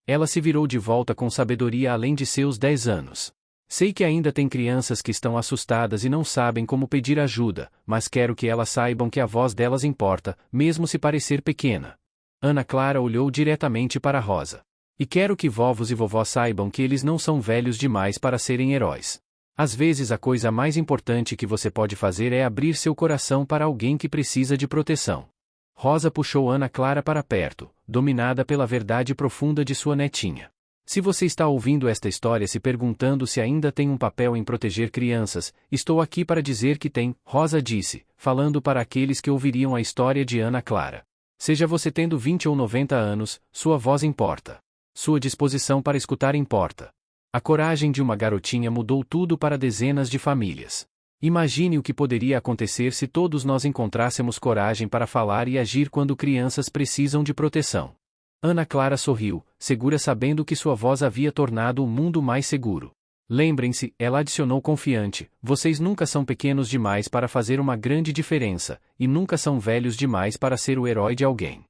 Ela se virou de volta com sabedoria além de seus 10 anos. Sei que ainda tem crianças que estão assustadas e não sabem como pedir ajuda, mas quero que elas saibam que a voz delas importa, mesmo se parecer pequena. Ana Clara olhou diretamente para Rosa. E quero que vovós e vovós saibam que eles não são velhos demais para serem heróis. Às vezes a coisa mais importante que você pode fazer é abrir seu coração para alguém que precisa de proteção. Rosa puxou Ana Clara para perto, dominada pela verdade profunda de sua netinha. Se você está ouvindo esta história se perguntando se ainda tem um papel em proteger crianças, estou aqui para dizer que tem, Rosa disse, falando para aqueles que ouviriam a história de Ana Clara. Seja você tendo 20 ou 90 anos, sua voz importa. Sua disposição para escutar importa. A coragem de uma garotinha mudou tudo para dezenas de famílias. Imagine o que poderia acontecer se todos nós encontrássemos coragem para falar e agir quando crianças precisam de proteção. Ana Clara sorriu, segura sabendo que sua voz havia tornado o mundo mais seguro. Lembrem-se, ela adicionou confiante, vocês nunca são pequenos demais para fazer uma grande diferença, e nunca são velhos demais para ser o herói de alguém.